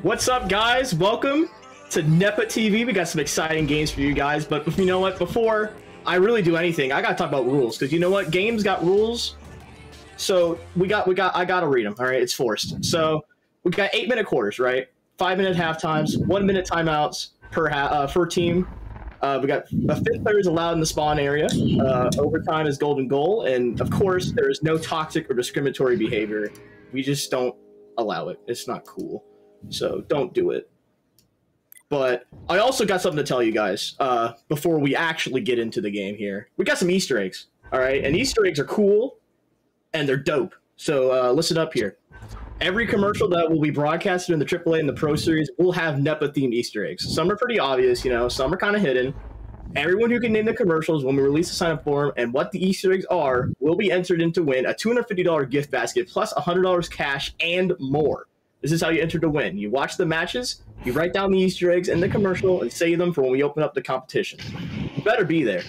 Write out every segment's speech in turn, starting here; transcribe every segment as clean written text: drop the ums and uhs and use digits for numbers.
What's up, guys? Welcome to Nepa TV. We got some exciting games for you guys, but you know what? Before I really do anything, I gotta talk about rules, because you know what? Games got rules, so I gotta read them. All right, it's forced. So we got 8-minute quarters, right? 5-minute half times, 1-minute timeouts per team. We got a fifth player is allowed in the spawn area. Overtime is golden goal, and of course, there is no toxic or discriminatory behavior. We just don't allow it. It's not cool. So don't do it. But I also got something to tell you guys before we actually get into the game here. We got some Easter eggs, all right? And Easter eggs are cool, and they're dope. So listen up here. Every commercial that will be broadcasted in the AAA and the Pro Series will have NEPA-themed Easter eggs. Some are pretty obvious, you know. Some are kind of hidden. Everyone who can name the commercials when we release the sign-up form and what the Easter eggs are will be entered in to win a $250 gift basket plus $100 cash and more. This is how you enter to win. You watch the matches, you write down the Easter eggs in the commercial, and save them for when we open up the competition. You better be there.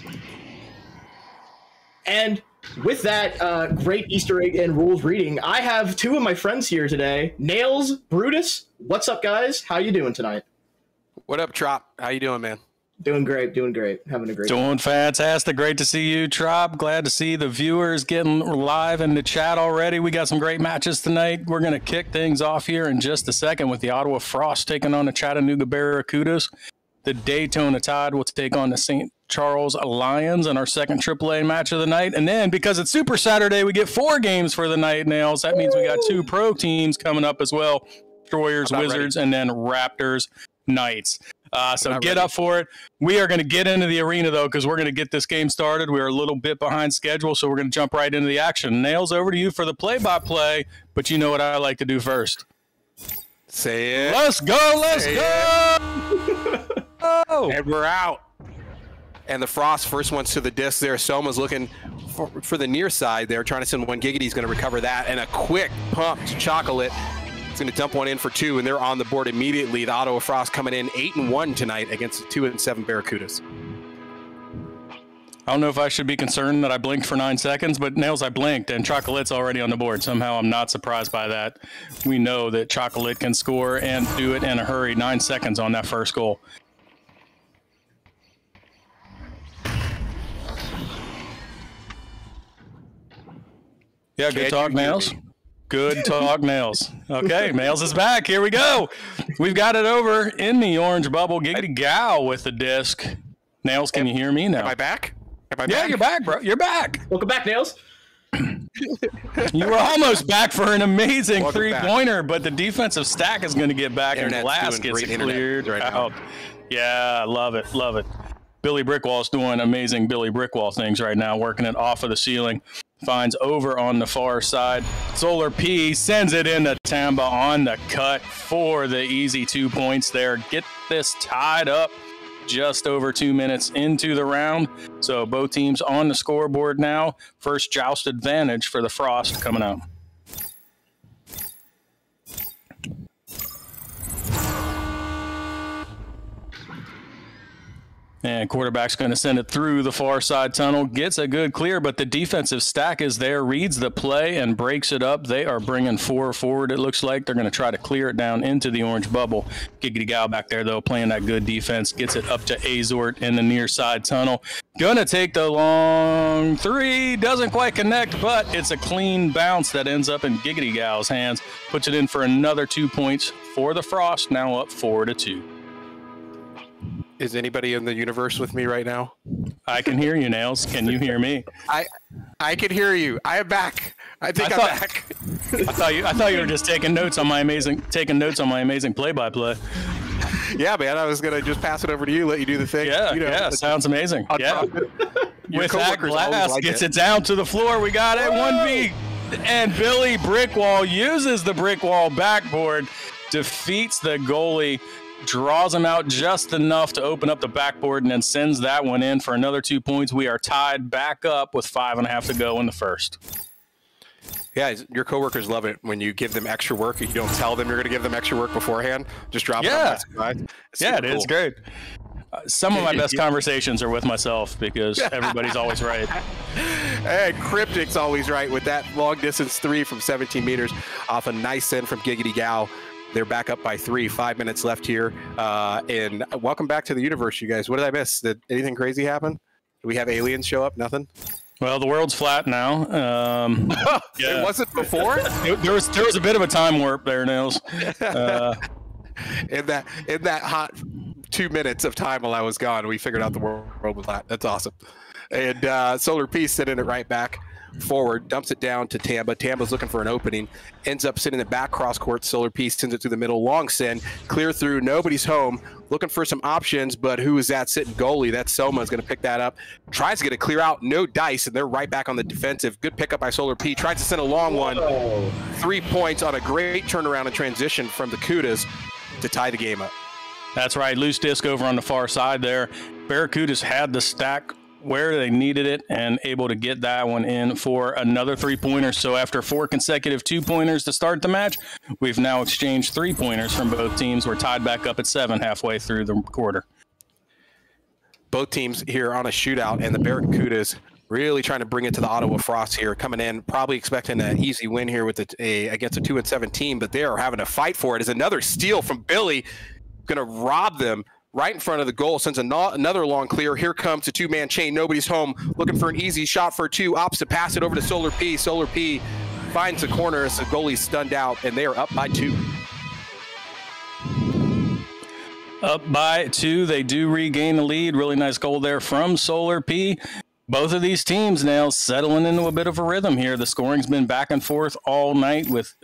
And with that great Easter egg and rules reading, I have two of my friends here today. Nails, Brutus. What's up, guys? How you doing tonight? What up, Trop? How you doing, man? Doing great, having a great Doing fantastic. Great to see you, Trop. Glad to see the viewers getting live in the chat already. We got some great matches tonight. We're going to kick things off here in just a second with the Ottawa Frost taking on the Chattanooga Barracudas. The Daytona Tide will take on the St. Charles Lions in our second AAA match of the night. And then, because it's Super Saturday, we get 4 games for the night, Nails. That means we got 2 pro teams coming up as well. Destroyers, Wizards, and then Raptors, Knights. So get up for it. We are going to get into the arena, though, because we're going to get this game started. We're a little bit behind schedule, so we're going to jump right into the action. Nails, over to you for the play-by-play, but you know what I like to do first. Say it. Let's go, let's go! Oh. And we're out. And the Frost first one's to the disc there. Soma's looking for the near side there, trying to send one. Giggity's going to recover that, and a quick pump to Chocolate. Going to dump one in for 2, and they're on the board immediately. The Ottawa Frost coming in 8-1 tonight against the 2-7 Barracudas. I don't know if I should be concerned that I blinked for 9 seconds, but Nails, I blinked, and Chocolate's already on the board. Somehow I'm not surprised by that. We know that Chocolate can score and do it in a hurry. 9 seconds on that first goal. Yeah, good talk, Nails. Good talk, Nails. Okay, Nails is back. Here we go. We've got it over in the orange bubble. Giggity Gal with the disc. Nails, can you hear me now? Am I back? Yeah, you're back, bro. You're back. Welcome back, Nails. You were almost back for an amazing three-pointer, but the defensive stack is going to get back and glass gets cleared right out. Yeah, love it, love it. Billy Brickwall's doing amazing Billy Brickwall things right now, working it off of the ceiling. Finds over on the far side. Solar P sends it into Tamba on the cut for the easy 2 points there. Get this tied up just over 2 minutes into the round. So both teams on the scoreboard now. First joust advantage for the Frost coming out. And quarterback's going to send it through the far side tunnel, gets a good clear, but the defensive stack is there, reads the play and breaks it up. They are bringing 4 forward, it looks like. They're going to try to clear it down into the orange bubble. Giggity Gal back there, though, playing that good defense, gets it up to Azort in the near side tunnel. Going to take the long 3, doesn't quite connect, but it's a clean bounce that ends up in Giggity Gal's hands. Puts it in for another 2 points for the Frost, now up 4-2. Is anybody in the universe with me right now? I can hear you, Nails. Can you hear me? I can hear you. I am back. I'm back. I thought you were just taking notes on my amazing play-by-play. Yeah, man. I was gonna just pass it over to you, let you do the thing. Yeah, sounds amazing. Yeah. With that, Glass gets it down to the floor. We got it. 1v, and Billy Brickwall uses the Brickwall backboard, defeats the goalie, draws him out just enough to open up the backboard, and then sends that one in for another 2 points. We are tied back up with 5.5 to go in the first. Yeah, your coworkers love it when you give them extra work. You don't tell them you're going to give them extra work beforehand. Just drop it on my side. Yeah, it is great. Some of my best conversations are with myself because everybody's always right. Hey, Cryptic's always right with that long distance 3 from 17 meters off a nice send from Giggity Gal. They're back up by 3, 5 minutes left here. And welcome back to the universe, you guys. What did I miss? Did anything crazy happen? Did we have aliens show up? Nothing? Well, the world's flat now. It wasn't before? There was a bit of a time warp there, Nails. In that hot 2 minutes of time while I was gone, we figured out the world was flat. That's awesome. And Solar Peace sending it right back forward, dumps it down to Tamba. Tamba's looking for an opening, ends up sitting in the back cross court. Solar Peace sends it through the middle, long send, clear through, nobody's home, looking for some options, but who is that sitting goalie? That Soma's going to pick that up, tries to get a clear out, no dice, and they're right back on the defensive. Good pickup by Solar P, tries to send a long one. 3 points on a great turnaround and transition from the Kudas to tie the game up. That's right, loose disc over on the far side there. Barracudas had the stack where they needed it and able to get that one in for another 3-pointer. So after 4 consecutive 2-pointers to start the match, we've now exchanged 3-pointers from both teams. We're tied back up at 7 halfway through the quarter. Both teams here on a shootout, and the Barracudas really trying to bring it to the Ottawa Frost here, coming in, probably expecting an easy win here with against a 2-7 team, but they are having to fight for it. As another steal from Billy, going to rob them right in front of the goal, sends another long clear. Here comes a 2-man chain. Nobody's home. Looking for an easy shot for 2. Opts to pass it over to Solar P. Solar P finds the corner as the goalie's stunned out, and they are up by 2. Up by 2. They do regain the lead. Really nice goal there from Solar P. Both of these teams now settling into a bit of a rhythm here. The scoring's been back and forth all night with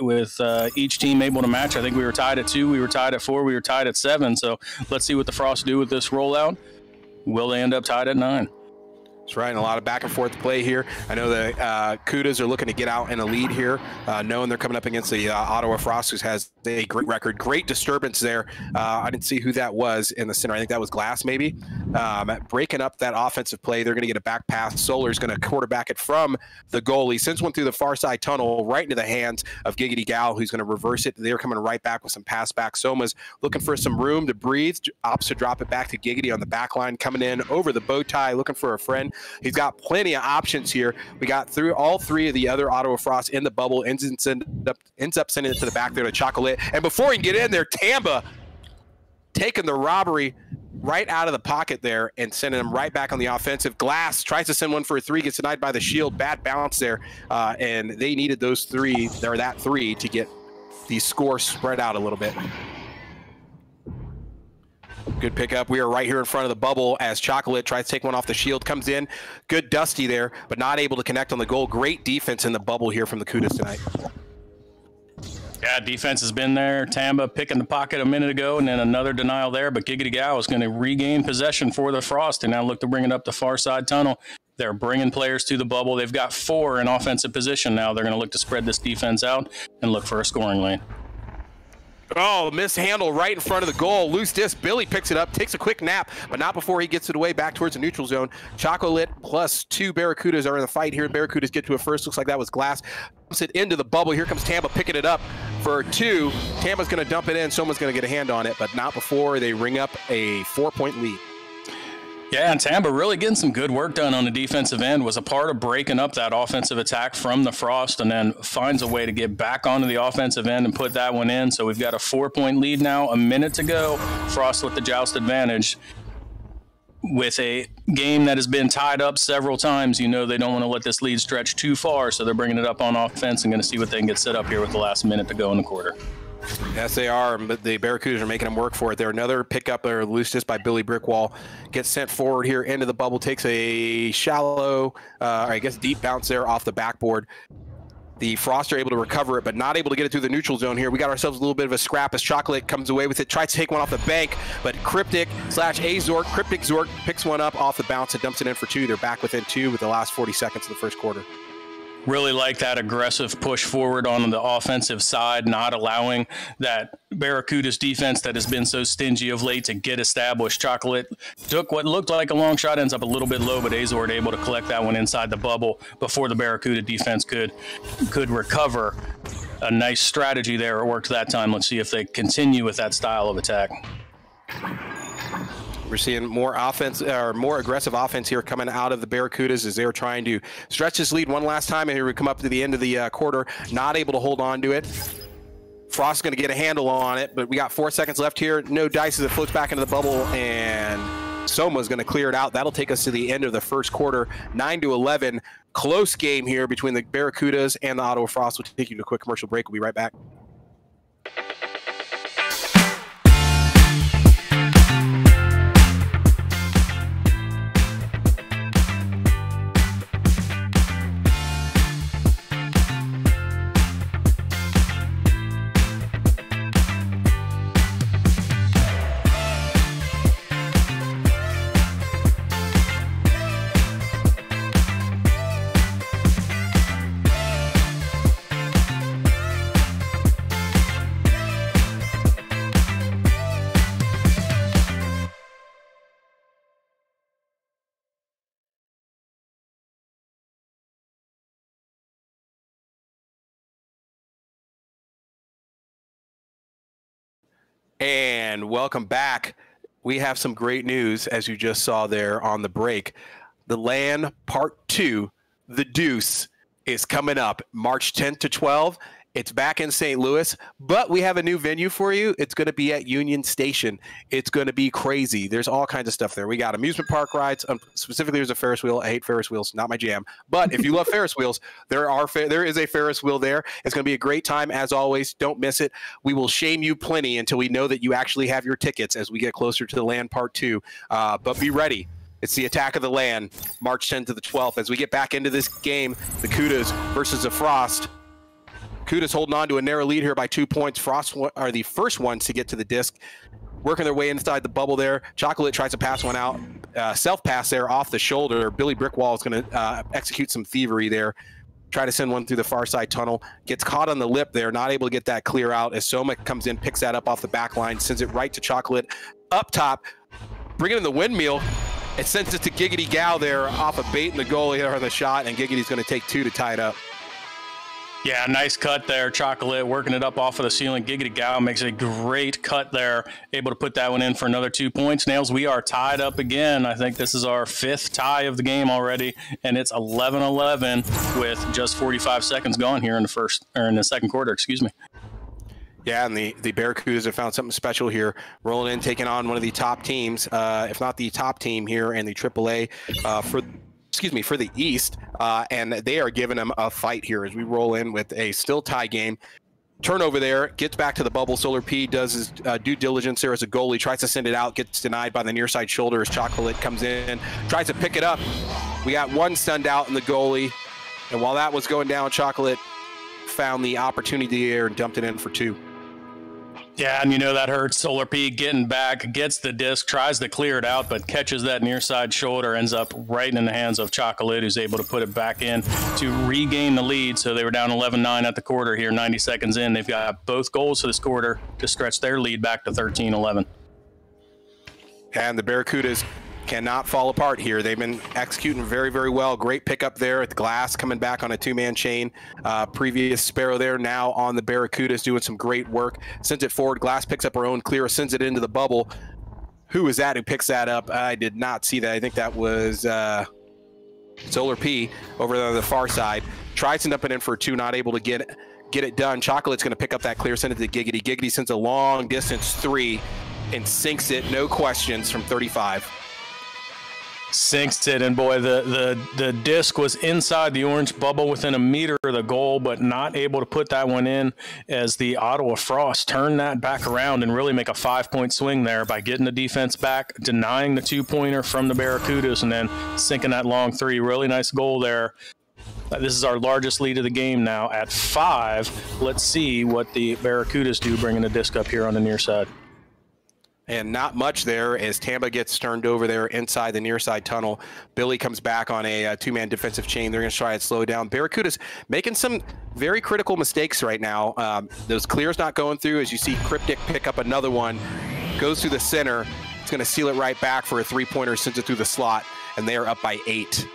each team able to match. I think we were tied at 2, we were tied at 4, we were tied at 7. So let's see what the Frost do with this rollout. Will they end up tied at 9? That's right, and a lot of back and forth play here. I know the Kudas are looking to get out in a lead here, knowing they're coming up against the Ottawa Frost, who has a great record. Great disturbance there. I didn't see who that was in the center. I think that was Glass, maybe. Breaking up that offensive play. They're going to get a back pass. Solar's going to quarterback it from the goalie. Sends one through the far side tunnel right into the hands of Giggity Gal, who's going to reverse it. They're coming right back with some pass back. Soma's looking for some room to breathe. Opts to drop it back to Giggity on the back line, coming in over the bow tie, looking for a friend. He's got plenty of options here. We got through all 3 of the other Ottawa Frost in the bubble, ends up sending it to the back there to Chocolate. And before he can get in there, Tamba taking the robbery right out of the pocket there and sending him right back on the offensive. Glass tries to send one for a 3, gets denied by the shield. Bad bounce there. And they needed those 3, or that 3, to get the score spread out a little bit. Good pickup. We are right here in front of the bubble as Chocolate tries to take one off the shield. Comes in. Good Dusty there, but not able to connect on the goal. Great defense in the bubble here from the Kudas tonight. Yeah, defense has been there. Tamba picking the pocket a minute ago, and then another denial there. But Giggity Gal is going to regain possession for the Frost and now look to bring it up the far side tunnel. They're bringing players to the bubble. They've got 4 in offensive position now. They're going to look to spread this defense out and look for a scoring lane. Oh, mishandle right in front of the goal. Loose disc. Billy picks it up, takes a quick nap, but not before he gets it away back towards the neutral zone. Chocolate plus 2 Barracudas are in the fight here. Barracudas get to a first. Looks like that was Glass. Dumps it into the bubble. Here comes Tamba picking it up for 2. Tamba's going to dump it in. Someone's going to get a hand on it, but not before they ring up a 4-point lead. Yeah, and Tampa really getting some good work done on the defensive end, was a part of breaking up that offensive attack from the Frost, and then finds a way to get back onto the offensive end and put that one in. So we've got a 4-point lead now, a minute to go. Frost with the joust advantage. With a game that has been tied up several times, you know they don't want to let this lead stretch too far, so they're bringing it up on offense and going to see what they can get set up here with the last minute to go in the quarter. Yes, they are, but the Barracudas are making them work for it. There, another pickup or loose just by Billy Brickwall. Gets sent forward here into the bubble, takes a shallow, or I guess deep bounce there off the backboard. The Frost are able to recover it, but not able to get it through the neutral zone here. We got ourselves a little bit of a scrap as Chocolate comes away with it, tries to take one off the bank, but Cryptic Zork picks one up off the bounce and dumps it in for 2. They're back within 2 with the last 40 seconds of the first quarter. Really like that aggressive push forward on the offensive side, not allowing that Barracuda's defense that has been so stingy of late to get established. Chocolate took what looked like a long shot, ends up a little bit low, but Azord able to collect that one inside the bubble before the Barracuda defense could recover. A nice strategy there. It worked that time. Let's see if they continue with that style of attack. We're seeing more offense, or more aggressive offense here coming out of the Barracudas as they're trying to stretch this lead one last time. And here we come up to the end of the quarter, not able to hold on to it. Frost's going to get a handle on it, but we got 4 seconds left here. No dice as it floats back into the bubble, and Soma's going to clear it out. That'll take us to the end of the first quarter, 9-11. Close game here between the Barracudas and the Ottawa Frost. We'll take you to a quick commercial break. We'll be right back. And welcome back. We have some great news, as you just saw there on the break. The LAN Part 2, The Deuce, is coming up March 10th to 12th. It's back in St. Louis, but we have a new venue for you. It's going to be at Union Station. It's going to be crazy. There's all kinds of stuff there. We got amusement park rides. Specifically, there's a Ferris wheel. I hate Ferris wheels, not my jam. But if you love Ferris wheels, there is a Ferris wheel there. It's going to be a great time, as always. Don't miss it. We will shame you plenty until we know that you actually have your tickets as we get closer to the LAN Part 2. But be ready. It's the Attack of the LAN, March 10th to the 12th. As we get back into this game, the Cudas versus the Frost. Cudas holding on to a narrow lead here by 2 points. Frost are the first ones to get to the disc, working their way inside the bubble there. Chocolate tries to pass one out. Self-pass there off the shoulder. Billy Brickwall is going to execute some thievery there. Try to send one through the far side tunnel. Gets caught on the lip there, not able to get that clear out. As Soma comes in, picks that up off the back line, sends it right to Chocolate. Up top, bringing in the windmill. It sends it to Giggity Gal there off a bait in the goal here on the shot, and Giggity's going to take 2 to tie it up. Yeah, nice cut there. Chocolate working it up off of the ceiling. Giggity Gal makes a great cut there. Able to put that one in for another 2 points. Nails, we are tied up again. I think this is our 5th tie of the game already, and it's 11-11 with just 45 seconds gone here in the second quarter, excuse me. Yeah, and the Barracudas have found something special here. Rolling in, taking on one of the top teams, if not the top team here in the AAA for the East, and they are giving them a fight here as we roll in with a still tie game. Turnover there, gets back to the bubble. Solar P does his due diligence there as a goalie, tries to send it out, gets denied by the near side shoulder as Chocolate comes in, tries to pick it up. We got one stunned out in the goalie, and while that was going down, Chocolate found the opportunity there and dumped it in for 2. Yeah, and you know that hurts. Solar P getting back, gets the disc, tries to clear it out, but catches that near side shoulder, ends up right in the hands of Chocolate, who's able to put it back in to regain the lead. So they were down 11-9 at the quarter here, 90 seconds in. They've got both goals for this quarter to stretch their lead back to 13-11. And the Barracudas cannot fall apart here. They've been executing very, very well. Great pickup there at the Glass, coming back on a 2-man chain. Previous Sparrow there, now on the Barracudas, doing some great work. Sends it forward. Glass picks up her own clear, sends it into the bubble. who was that who picks that up? I did not see that. I think that was Solar P over on the far side. Tries to dump it in for 2, not able to get it done. Chocolate's going to pick up that clear, send it to Giggity. Giggity sends a long distance 3 and sinks it, no questions, from 35. Sinks it, and boy, the disc was inside the orange bubble within a meter of the goal, but not able to put that one in, as the Ottawa Frost turned that back around and really make a 5-point swing there by getting the defense back, denying the 2-pointer from the Barracudas, and then sinking that long 3. Really nice goal there. This is our largest lead of the game now at 5. Let's see what the Barracudas do, bringing the disc up here on the near side. And not much there as Tamba gets turned over there inside the near side tunnel. Billy comes back on a 2-man defensive chain. They're going to try and slow it down. Barracuda's making some very critical mistakes right now. Those clears not going through, as you see Cryptic pick up another one. Goes through the center. It's going to seal it right back for a 3-pointer, sends it through the slot, and they are up by 8.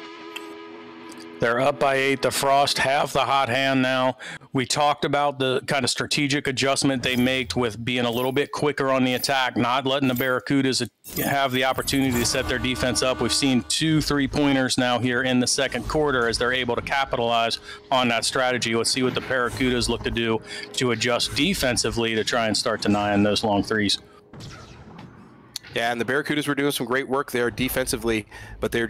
They're up by 8. The Frost have the hot hand now. We talked about the kind of strategic adjustment they make with being a little bit quicker on the attack, not letting the Barracudas have the opportunity to set their defense up. We've seen 2 3-pointers now here in the second quarter as they're able to capitalize on that strategy. Let's see what the Barracudas look to do to adjust defensively to try and start denying those long 3s. Yeah, and the Barracudas were doing some great work there defensively, but their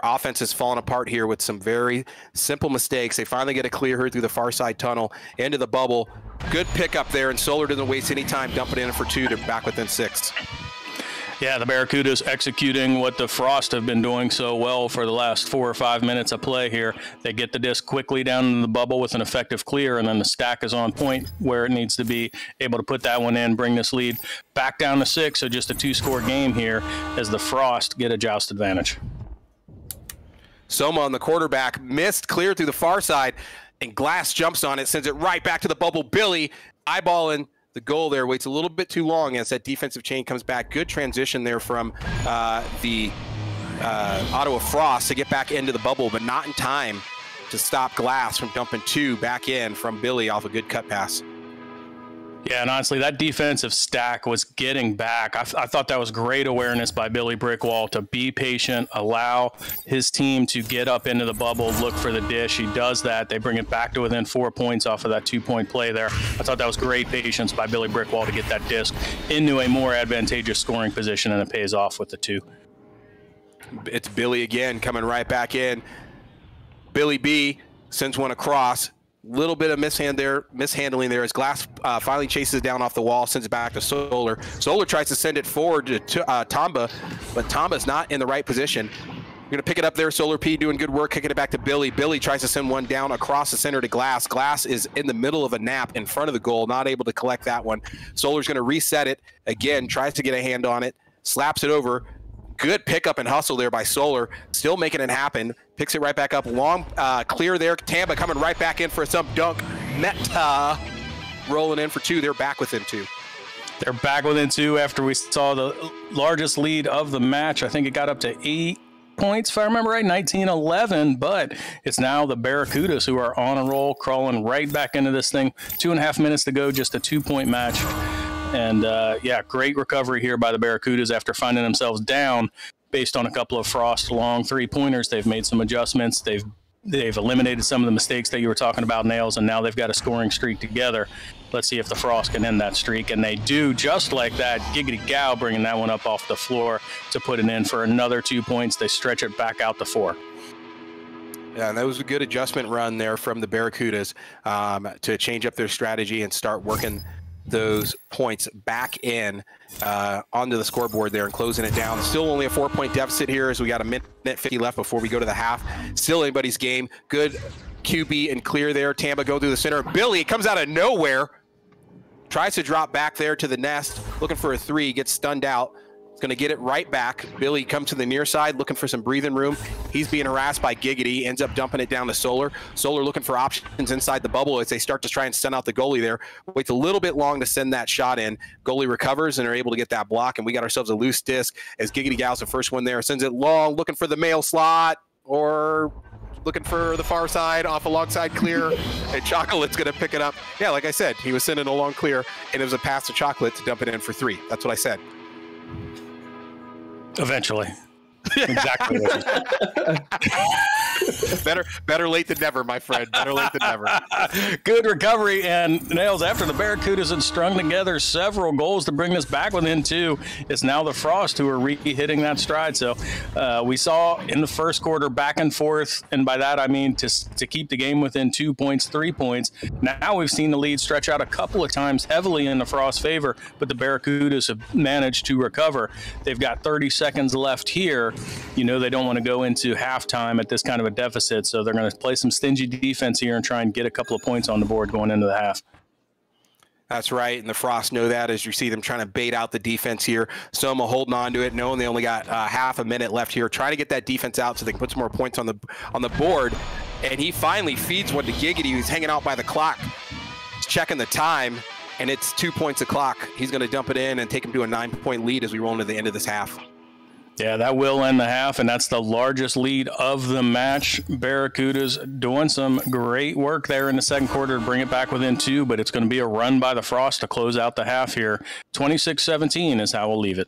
offense has fallen apart here with some very simple mistakes. They finally get a clear here through the far side tunnel into the bubble. Good pickup there, and Solar doesn't waste any time dumping in for 2 to back within 6. Yeah, the Barracudas executing what the Frost have been doing so well for the last 4 or 5 minutes of play here. They get the disc quickly down in the bubble with an effective clear, and then the stack is on point where it needs to be, able to put that one in, bring this lead back down to 6. So just a 2-score game here as the Frost get a joust advantage. Soma on the quarterback, missed, clear through the far side, and Glass jumps on it, sends it right back to the bubble. Billy eyeballing the goal there, waits a little bit too long as that defensive chain comes back. Good transition there from the Ottawa Frost to get back into the bubble, but not in time to stop Glass from dumping 2 back in from Billy off a good cut pass. Yeah, and honestly, that defensive stack was getting back. I thought that was great awareness by Billy Brickwall to be patient, allow his team to get up into the bubble, look for the dish. He does that. They bring it back to within 4 points off of that 2-point play there. I thought that was great patience by Billy Brickwall to get that disc into a more advantageous scoring position, and it pays off with the 2. It's Billy again coming right back in. Billy B sends one across. Little bit of mishandling there as Glass finally chases down off the wall, sends it back to Solar. Solar tries to send it forward to Tamba, but Tamba's not in the right position. We're going to pick it up there. Solar P doing good work, kicking it back to Billy. Billy tries to send one down across the center to Glass. Glass is in the middle of a nap in front of the goal, not able to collect that one. Solar's going to reset it again, tries to get a hand on it, slaps it over. Good pickup and hustle there by Solar, still making it happen. Picks it right back up, long clear there. Tamba coming right back in for some dunk. Nepa rolling in for 2. They're back within 2. They're back within 2 after we saw the largest lead of the match. I think it got up to 8 points, if I remember right, 19-11, but it's now the Barracudas who are on a roll, crawling right back into this thing. 2.5 minutes to go, just a 2-point match. And yeah, great recovery here by the Barracudas after finding themselves down based on a couple of Frost long 3-pointers. They've made some adjustments. They've eliminated some of the mistakes that you were talking about, Nails, and now they've got a scoring streak together. Let's see if the Frost can end that streak, and they do, just like that. Giggity Gow bringing that one up off the floor to put it in for another 2 points. They stretch it back out to 4. Yeah, and that was a good adjustment run there from the Barracudas to change up their strategy and start working those points back in onto the scoreboard there and closing it down. Still only a 4-point deficit here as we got a minute 50 left before we go to the half. Still anybody's game. Good QB and clear there. Tamba go through the center. Billy comes out of nowhere. Tries to drop back there to the nest. Looking for a 3. Gets stunned out. It's going to get it right back. Billy comes to the near side looking for some breathing room. He's being harassed by Giggity. Ends up dumping it down to Solar. Solar looking for options inside the bubble as they start to try and send out the goalie there. Waits a little bit long to send that shot in. Goalie recovers and are able to get that block, and we got ourselves a loose disc as Giggity Gal's the first one there. Sends it long, looking for the mail slot or looking for the far side off alongside clear, and Chocolate's going to pick it up. Yeah, like I said, he was sending a long clear, and it was a pass to Chocolate to dump it in for 3. That's what I said. Eventually. Exactly what you said. Better late than never, my friend. Better late than never. Good recovery, and Nails, after the Barracudas had strung together several goals to bring this back within 2, it's now the Frost who are re-hitting that stride. So we saw in the first quarter back and forth, and by that I mean to keep the game within 2 points, 3 points. Now we've seen the lead stretch out a couple of times heavily in the Frost favor, but the Barracudas have managed to recover. They've got 30 seconds left here. You know they don't want to go into halftime at this kind of a deficit, so they're going to play some stingy defense here and try and get a couple of points on the board going into the half. That's right, and the Frost know that as you see them trying to bait out the defense here. Soma holding on to it, knowing they only got half a minute left here, trying to get that defense out so they can put some more points on the board. And he finally feeds one to Giggity, who's hanging out by the clock. He's checking the time, and it's 2 points a clock. He's going to dump it in and take him to a 9-point lead as we roll into the end of this half. Yeah, that will end the half, and that's the largest lead of the match. Barracudas doing some great work there in the second quarter to bring it back within 2, but it's going to be a run by the Frost to close out the half here. 26-17 is how we'll leave it.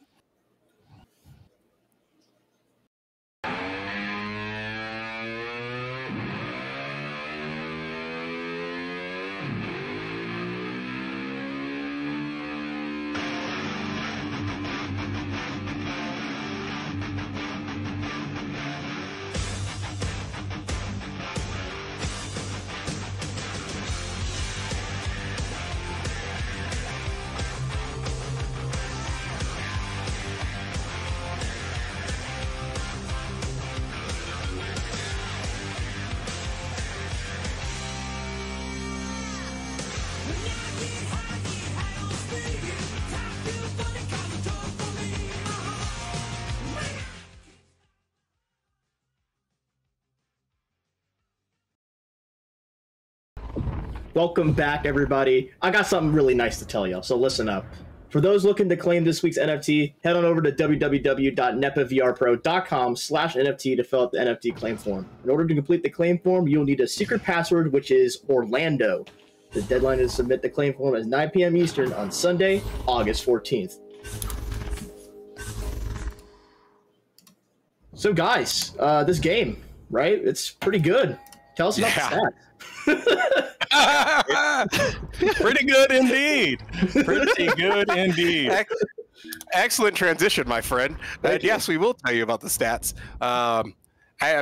Welcome back, everybody. I got something really nice to tell you, so listen up. For those looking to claim this week's NFT, head on over to www.nepavrpro.com/NFT to fill out the NFT claim form. In order to complete the claim form, you'll need a secret password, which is Orlando. The deadline to submit the claim form is 9 p.m. Eastern on Sunday, August 14th. So, guys, this game, right? It's pretty good. Tell us about the stats. Pretty good indeed. Pretty good indeed. Excellent transition, my friend. Yes, we will tell you about the stats. I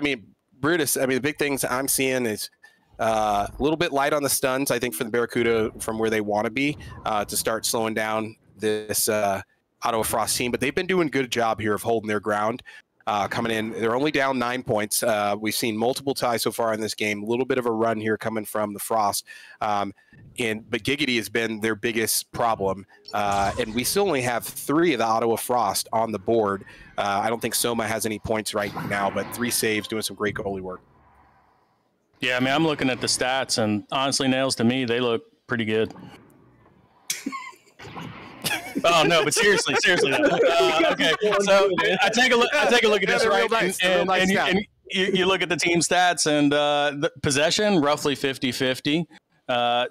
mean, Brutus, the big things I'm seeing is a little bit light on the stuns, I think, for the Barracuda from where they want to be to start slowing down this Ottawa Frost team. But they've been doing a good job here of holding their ground. Coming in, they're only down 9 points. We've seen multiple ties so far in this game. A little bit of a run here coming from the Frost, but Giggity has been their biggest problem. And we still only have 3 of the Ottawa Frost on the board. I don't think Soma has any points right now, but 3 saves, doing some great goalie work. Yeah, I mean, I'm looking at the stats, and honestly, Nails, to me, they look pretty good. Oh no, but seriously. Okay, so I take a look at this, right? And you look at the team stats, and the possession roughly 50-50,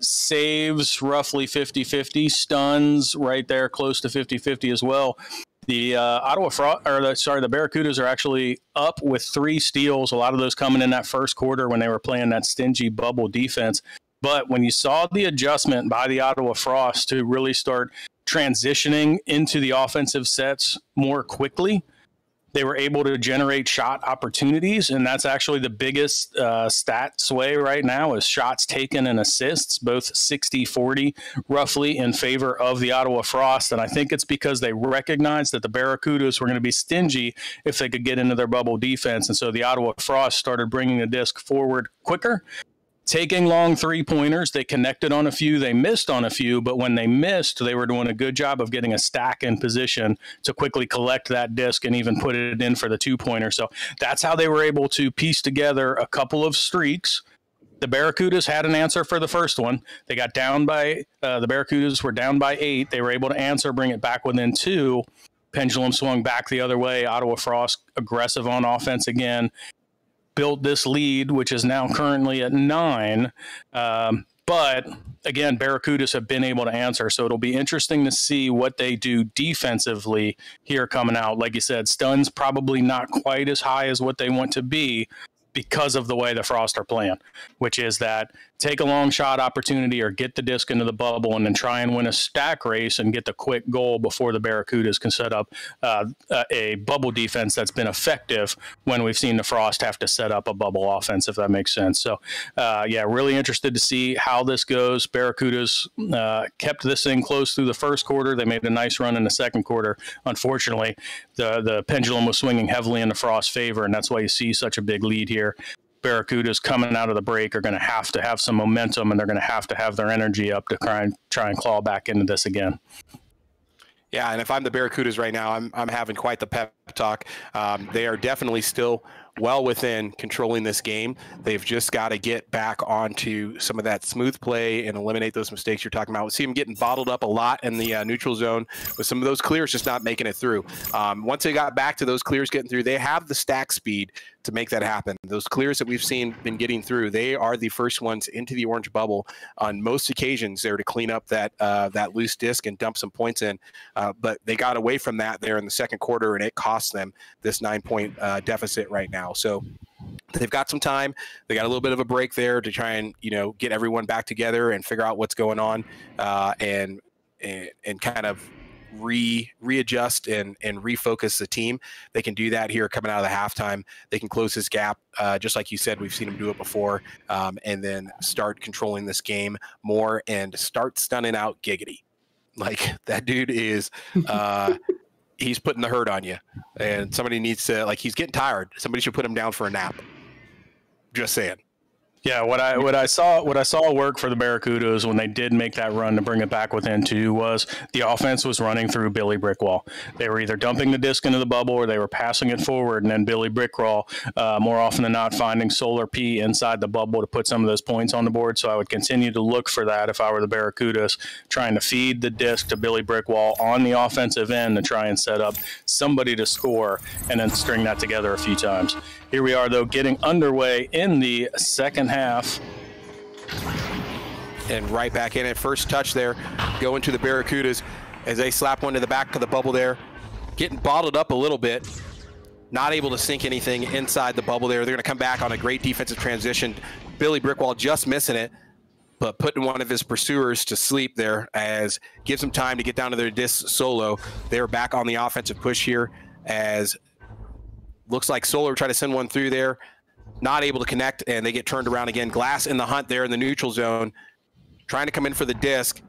saves roughly 50-50, stuns right there close to 50-50 as well. The the Barracudas are actually up with 3 steals. A lot of those coming in that first quarter when they were playing that stingy bubble defense. But when you saw the adjustment by the Ottawa Frost to really start transitioning into the offensive sets more quickly, they were able to generate shot opportunities, and that's actually the biggest stat sway right now is shots taken and assists, both 60-40 roughly in favor of the Ottawa Frost. And I think it's because they recognized that the Barracudas were going to be stingy if they could get into their bubble defense. And so the Ottawa Frost started bringing the disc forward quicker, taking long 3-pointers. They connected on a few, they missed on a few, but when they missed, they were doing a good job of getting a stack in position to quickly collect that disc and even put it in for the 2-pointer. So that's how they were able to piece together a couple of streaks. The Barracudas had an answer for the first one. They got down by, the Barracudas were down by 8. They were able to answer, bring it back within 2. Pendulum swung back the other way. Ottawa Frost aggressive on offense again. Built this lead, which is now currently at 9. But again, Barracudas have been able to answer. So it'll be interesting to see what they do defensively here coming out. Like you said, stun's probably not quite as high as what they want to be because of the way the Frost are playing, which is that take a long shot opportunity or get the disc into the bubble and then try and win a stack race and get the quick goal before the Barracudas can set up a bubble defense that's been effective when we've seen the Frost have to set up a bubble offense, if that makes sense. So, yeah, really interested to see how this goes. Barracudas kept this thing close through the first quarter. They made a nice run in the second quarter. Unfortunately, the pendulum was swinging heavily in the Frost's favor, and that's why you see such a big lead here. Barracudas coming out of the break are going to have some momentum, and they're going to have their energy up to try and claw back into this again. Yeah, and if I'm the Barracudas right now, I'm having quite the pep talk. They are definitely still well within controlling this game. They've just got to get back onto some of that smooth play and eliminate those mistakes you're talking about. We see them getting bottled up a lot in the neutral zone with some of those clears just not making it through. Once they got back to those clears getting through, they have the stack speed to make that happen. Those clears that we've seen been getting through, they are the first ones into the orange bubble on most occasions there to clean up that loose disc and dump some points in. But they got away from that there in the second quarter, and it cost them this 9-point deficit right now. So they've got some time. They got a little bit of a break there to try and, get everyone back together and figure out what's going on and kind of readjust and refocus the team. They can do that here coming out of the halftime. They can close this gap, just like you said. We've seen them do it before, and then start controlling this game more and start stunning out Giggity. Like, that dude is he's putting the hurt on you, and somebody needs to, he's getting tired. Somebody should put him down for a nap. Just saying. Yeah, what I saw work for the Barracudas when they did make that run to bring it back within 2 was the offense was running through Billy Brickwall. They were either dumping the disc into the bubble or they were passing it forward, and then Billy Brickwall, more often than not, finding Solar P inside the bubble to put some of those points on the board. So I would continue to look for that if I were the Barracudas, trying to feed the disc to Billy Brickwall on the offensive end to try and set up somebody to score and then string that together a few times. Here we are, though, getting underway in the second half. And right back in it. First touch there going to the Barracudas as they slap one to the back of the bubble there. Getting bottled up a little bit. Not able to sink anything inside the bubble there. They're going to come back on a great defensive transition. Billy Brickwall just missing it, but putting one of his pursuers to sleep there as gives them time to get down to their disc solo. They're back on the offensive push here as looks like Solar tried to send one through there. Not able to connect, and they get turned around again. Glass in the hunt there in the neutral zone, trying to come in for the disc.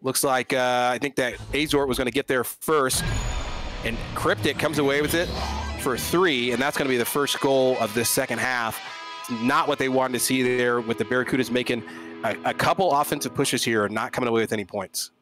Looks like I think that Azort was going to get there first, and Cryptic comes away with it for 3, and that's going to be the first goal of this second half. It's not what they wanted to see there, with the Barracudas making a couple offensive pushes here and not coming away with any points.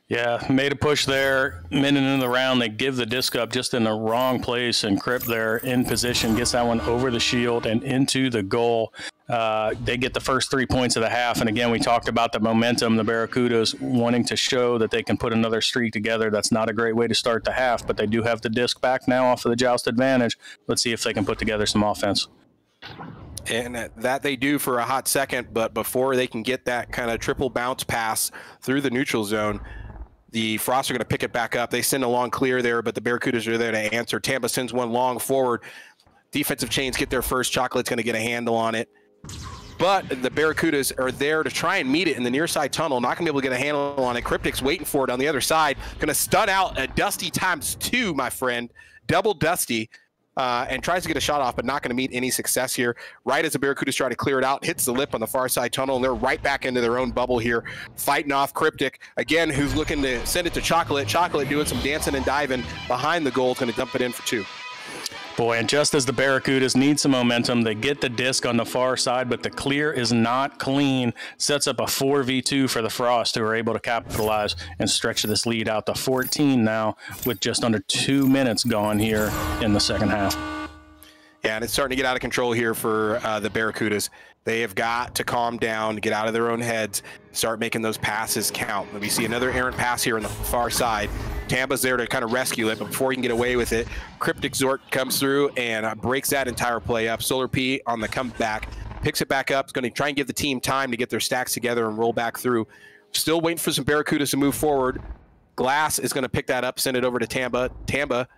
Yeah, made a push there. Minute into the round, they give the disc up just in the wrong place, and Crypt there in position gets that one over the shield and into the goal. They get the first 3 points of the half, and again, we talked about the momentum. The Barracudas wanting to show that they can put another streak together. That's not a great way to start the half, but they do have the disc back now off of the joust advantage. Let's see if they can put together some offense. And that they do for a hot second, but before they can get that kind of triple bounce pass through the neutral zone, the Frost are going to pick it back up. They send a long clear there, but the Barracudas are there to answer. Tampa sends one long forward. Defensive chains get there first. Chocolate's going to get a handle on it. But the Barracudas are there to try and meet it in the near side tunnel. Not going to be able to get a handle on it. Cryptic's waiting for it on the other side. Going to stun out a Dusty ×2, my friend. Double Dusty. And tries to get a shot off, but not going to meet any success here. Right as the Barracudas try to clear it out, hits the lip on the far side tunnel, and they're right back into their own bubble here, fighting off Cryptic, again, who's looking to send it to Chocolate. Chocolate doing some dancing and diving behind the goal, going to dump it in for 2. Boy, and just as the Barracudas need some momentum, they get the disc on the far side, but the clear is not clean. Sets up a 4v2 for the Frost, who are able to capitalize and stretch this lead out to 14 now, with just under 2 minutes gone here in the second half. Yeah, and it's starting to get out of control here for the Barracudas. They have got to calm down, get out of their own heads, start making those passes count. We see another errant pass here on the far side. Tampa's there to kind of rescue it, but before he can get away with it, Cryptic Zort comes through and breaks that entire play up. Solar P on the comeback picks it back up. It's going to try and give the team time to get their stacks together and roll back through. Still waiting for some Barracudas to move forward. Glass is going to pick that up, send it over to Tamba. Tamba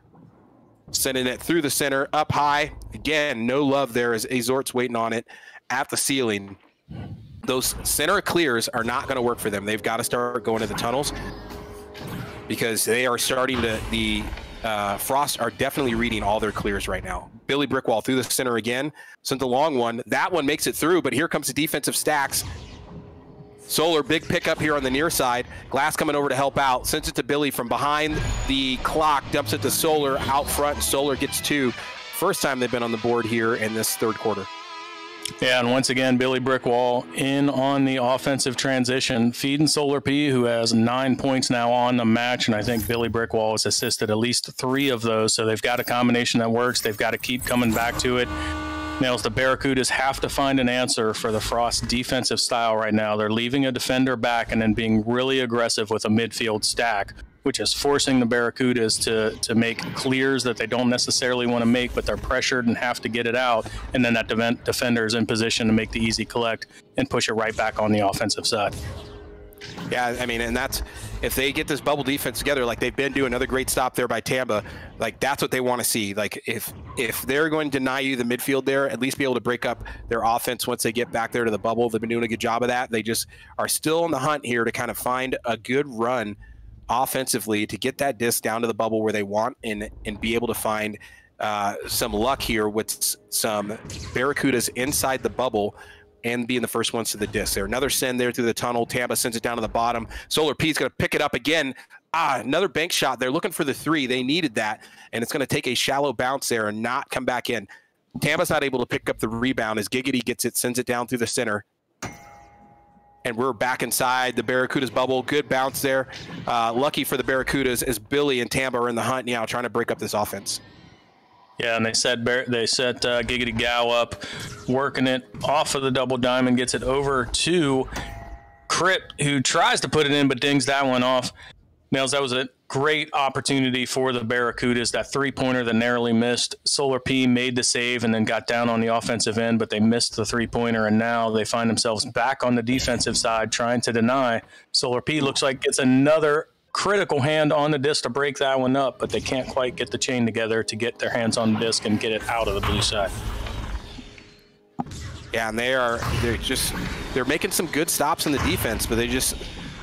sending it through the center, up high. Again, no love there as Azort's waiting on it at the ceiling. Those center clears are not going to work for them. They've got to start going to the tunnels because they are starting to, the Frost are definitely reading all their clears right now. Billy Brickwall through the center again, sent the long one. That one makes it through, but here comes the defensive stacks. Solar, big pickup here on the near side. Glass coming over to help out. Sends it to Billy from behind the clock. Dumps it to Solar out front. Solar gets 2. First time they've been on the board here in this third quarter. Yeah, and once again, Billy Brickwall in on the offensive transition, feeding Solar P, who has 9 points now on the match, and I think Billy Brickwall has assisted at least 3 of those, so they've got a combination that works. They've got to keep coming back to it. Nails, the Barracudas have to find an answer for the Frost defensive style right now. They're leaving a defender back and then being really aggressive with a midfield stack, which is forcing the Barracudas to make clears that they don't necessarily want to make, but they're pressured and have to get it out. And then that defender is in position to make the easy collect and push it right back on the offensive side. Yeah, I mean, and that's, if they get this bubble defense together, like they've been doing, another great stop there by Tamba, like that's what they want to see. Like if they're going to deny you the midfield there, at least be able to break up their offense once they get back there to the bubble. They've been doing a good job of that. They just are still on the hunt here to kind of find a good run offensively to get that disc down to the bubble where they want and be able to find some luck here with some Barracudas inside the bubble and being the first ones to the disc there. Another send there through the tunnel. Tampa sends it down to the bottom. Solar P is going to pick it up again. Another bank shot. They're looking for the 3. They needed that, and it's going to take a shallow bounce there and not come back in. Tampa's not able to pick up the rebound as Giggity gets it, sends it down through the center. And we're back inside the Barracudas bubble. Good bounce there. Lucky for the Barracudas as Billy and Tamba are in the hunt now trying to break up this offense. Yeah, and they set Giggity Gow up, working it off of the double diamond, gets it over to Crypt, who tries to put it in but dings that one off. Nails, that was a great opportunity for the Barracudas. That 3-pointer that narrowly missed. Solar P made the save and then got down on the offensive end, but they missed the 3-pointer, and now they find themselves back on the defensive side trying to deny. Solar P looks like gets another critical hand on the disc to break that one up, but they can't quite get the chain together to get their hands on the disc and get it out of the blue side. Yeah, and they're making some good stops in the defense, but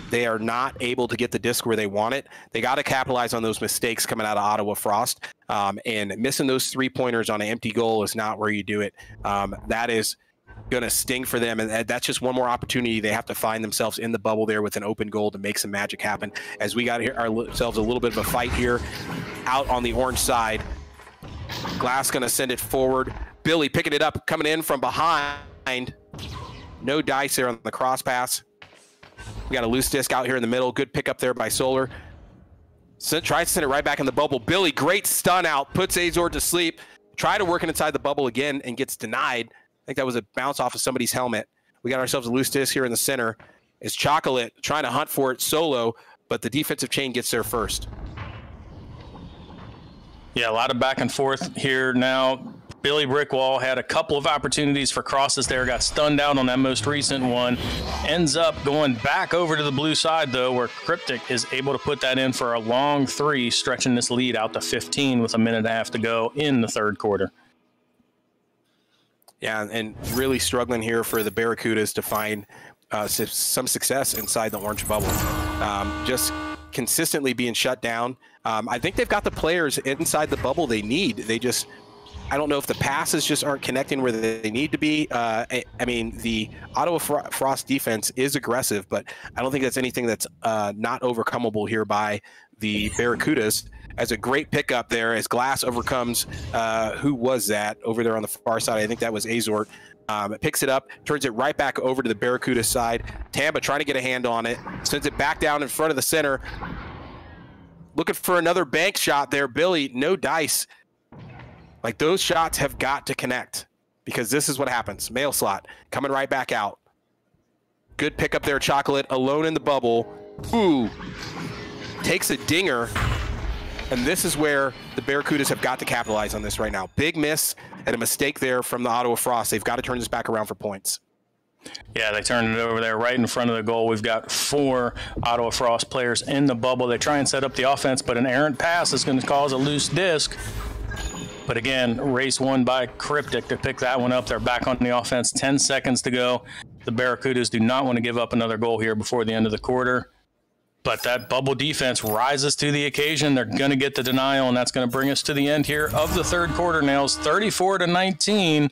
they are not able to get the disc where they want it. They got to capitalize on those mistakes coming out of Ottawa Frost, and missing those 3-pointers on an empty goal is not where you do it. That is going to sting for them, and that's just one more opportunity. They have to find themselves in the bubble there with an open goal to make some magic happen. As we got ourselves a little bit of a fight here out on the orange side. Glass going to send it forward. Billy picking it up, coming in from behind. No dice there on the cross pass. We got a loose disc out here in the middle. Good pickup there by Solar. Tries to send it right back in the bubble. Billy, great stun out, puts Azor to sleep. Try to work it inside the bubble again and gets denied. I think that was a bounce off of somebody's helmet. We got ourselves a loose disc here in the center. It's Chocolate trying to hunt for it solo, but the defensive chain gets there first. Yeah, a lot of back and forth here now. Billy Brickwall had a couple of opportunities for crosses there, got stunned out on that most recent one. Ends up going back over to the blue side, though, where Cryptic is able to put that in for a long 3, stretching this lead out to 15 with a minute and a half to go in the third quarter. Yeah, and really struggling here for the Barracudas to find some success inside the orange bubble. Just consistently being shut down. I think they've got the players inside the bubble they need. They just, I don't know if the passes just aren't connecting where they need to be. I mean, the Ottawa Frost defense is aggressive, but I don't think that's anything that's not overcomable here by the Barracudas. As a great pickup there as Glass overcomes, who was that over there on the far side? I think that was Azort. Picks it up, turns it right back over to the Barracuda side. Tamba trying to get a hand on it, sends it back down in front of the center. Looking for another bank shot there. Billy, no dice. Like, those shots have got to connect because this is what happens. Mail slot coming right back out. Good pickup there, Chocolate, alone in the bubble. Ooh, takes a dinger. And this is where the Barracudas have got to capitalize on this right now. Big miss and a mistake there from the Ottawa Frost. They've got to turn this back around for points. Yeah, they turned it over there right in front of the goal. We've got 4 Ottawa Frost players in the bubble. They try and set up the offense, but an errant pass is going to cause a loose disc. But again, race won by Cryptic to pick that one up. They're back on the offense. 10 seconds to go. The Barracudas do not want to give up another goal here before the end of the quarter. But that bubble defense rises to the occasion. They're going to get the denial, and that's going to bring us to the end here of the third quarter, Nails. 34-19,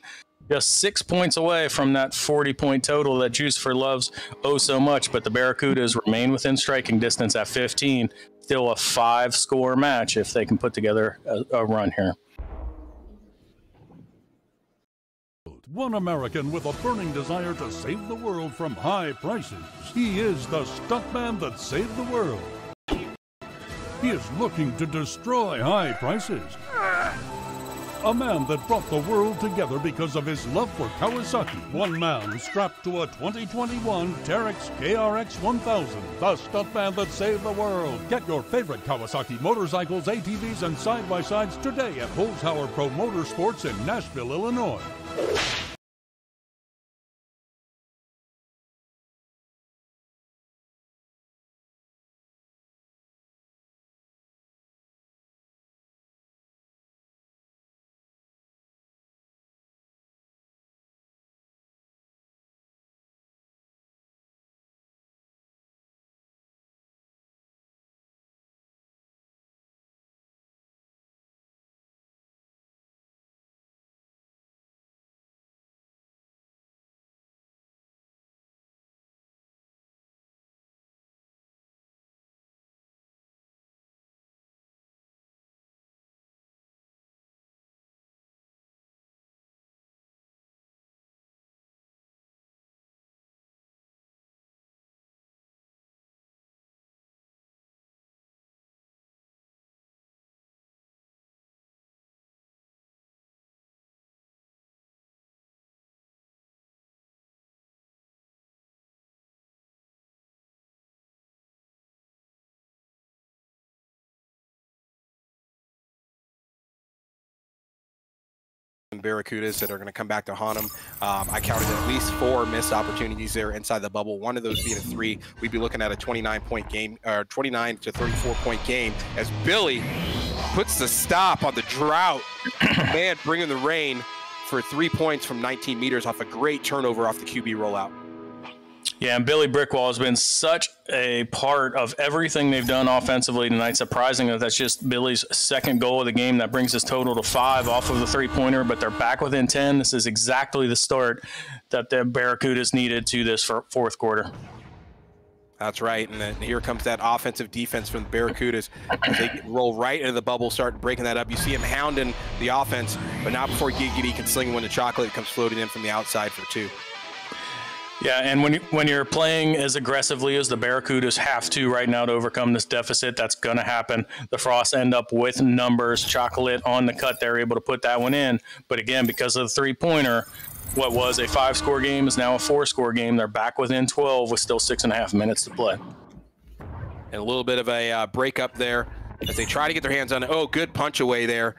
just 6 points away from that 40-point total that Juicefor loves oh so much. But the Barracudas remain within striking distance at 15. Still a 5-score match if they can put together a run here. One American with a burning desire to save the world from high prices. He is the stuntman that saved the world. He is looking to destroy high prices. A man that brought the world together because of his love for Kawasaki. One man strapped to a 2021 Terex KRX 1000. The stuntman that saved the world. Get your favorite Kawasaki motorcycles, ATVs, and side-by-sides today at Holzhauer Pro Motorsports in Nashville, Illinois. Barracudas that are going to come back to haunt them. I counted at least 4 missed opportunities there inside the bubble. One of those being a 3. We'd be looking at a 29-point game, or 29 to 34-point game, as Billy puts the stop on the drought. Man, bringing the rain for 3 points from 19 meters off a great turnover off the QB rollout. Yeah, and Billy Brickwall has been such a part of everything they've done offensively tonight. Surprising that that's just Billy's second goal of the game. That brings his total to 5 off of the three-pointer, but they're back within 10. This is exactly the start that the Barracudas needed to this fourth quarter. That's right, and then here comes that offensive defense from the Barracudas. They roll right into the bubble, start breaking that up. You see him hounding the offense, but not before Giggity can sling one to Chocolate. It comes floating in from the outside for 2. Yeah, and when you're playing as aggressively as the Barracudas have to right now to overcome this deficit, that's going to happen. The Frosts end up with numbers. Chocolate on the cut, they're able to put that one in. But again, because of the three-pointer, what was a 5-score game is now a 4-score game. They're back within 12 with still 6.5 minutes to play. And a little bit of a break up there as they try to get their hands on it. Oh, good punch away there.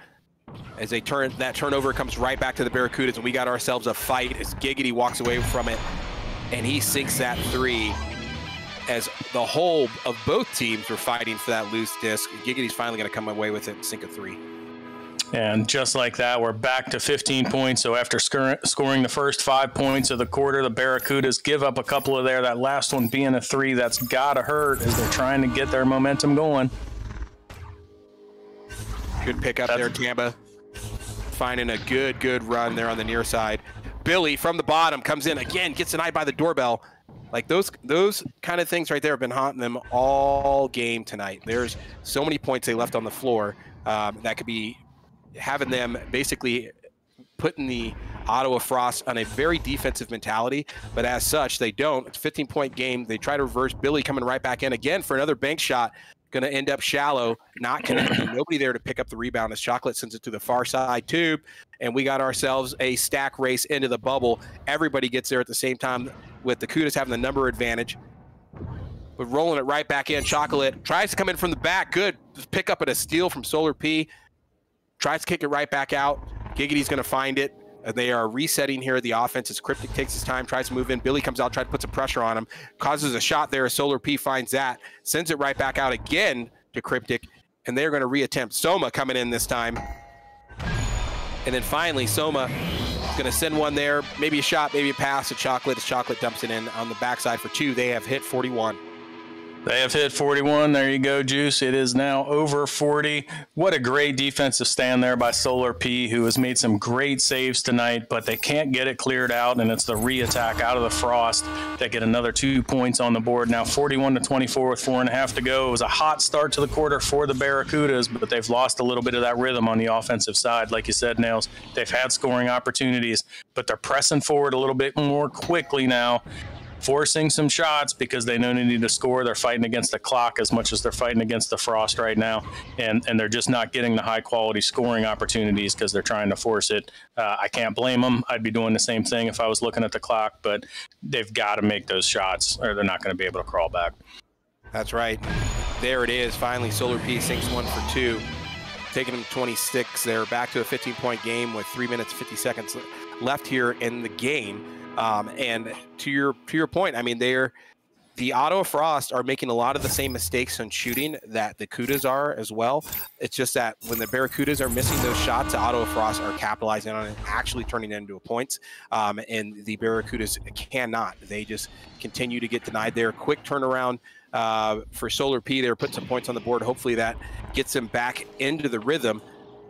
As they turn, that turnover comes right back to the Barracudas, and we got ourselves a fight as Giggity walks away from it. And he sinks that 3 as the whole of both teams were fighting for that loose disc. Giggity's finally going to come away with it and sink a 3. And just like that, we're back to 15 points. So after scoring the first 5 points of the quarter, the Barracudas give up a couple of there. That last one being a 3, that's got to hurt as they're trying to get their momentum going. Good pick up there, Tamba. Finding a good run there on the near side. Billy from the bottom comes in again, gets denied by the doorbell. Like those kind of things right there have been haunting them all game tonight. There's so many points they left on the floor that could be having them basically putting the Ottawa Frost on a very defensive mentality, but as such, they don't. It's a 15-point game. They try to reverse. Billy coming right back in again for another bank shot. Going to end up shallow, not connecting. Nobody there to pick up the rebound as Chocolate sends it to the far side tube, and we got ourselves a stack race into the bubble. Everybody gets there at the same time with the Cudas having the number advantage. but rolling it right back in. Chocolate tries to come in from the back. Good pick up at a steal from Solar P. Tries to kick it right back out. Giggity's going to find it. They are resetting here the offense as Cryptic takes his time, tries to move in. Billy comes out, tries to put some pressure on him. Causes a shot there as Solar P finds that. Sends it right back out again to Cryptic, and they're going to reattempt. Soma coming in this time. And then finally, Soma is going to send one there. Maybe a shot, maybe a pass to Chocolate as Chocolate dumps it in on the backside for 2. They have hit 41. They have hit 41. There you go, Juice. It is now over 40. What a great defensive stand there by Solar P, who has made some great saves tonight, but they can't get it cleared out, and it's the re-attack out of the Frost that get another 2 points on the board. Now 41-24 with 4.5 to go. It was a hot start to the quarter for the Barracudas, but they've lost a little bit of that rhythm on the offensive side. Like you said, Nails, they've had scoring opportunities, but they're pressing forward a little bit more quickly now, forcing some shots because they know they need to score. They're fighting against the clock as much as they're fighting against the Frost right now, and they're just not getting the high-quality scoring opportunities because they're trying to force it. I can't blame them. I'd be doing the same thing if I was looking at the clock, but they've got to make those shots or they're not going to be able to crawl back. That's right. There it is. Finally, Solar P sinks 1 for 2, taking them to 26. They're back to a 15-point game with 3 minutes, 50 seconds left here in the game. And to your point, I mean, the Ottawa Frost are making a lot of the same mistakes on shooting that the Cudas are as well. It's just that when the Barracudas are missing those shots, the Ottawa Frost are capitalizing on it, actually turning it into points. And the Barracudas cannot. They just continue to get denied there. Quick turnaround for Solar P. They're putting some points on the board. Hopefully that gets them back into the rhythm.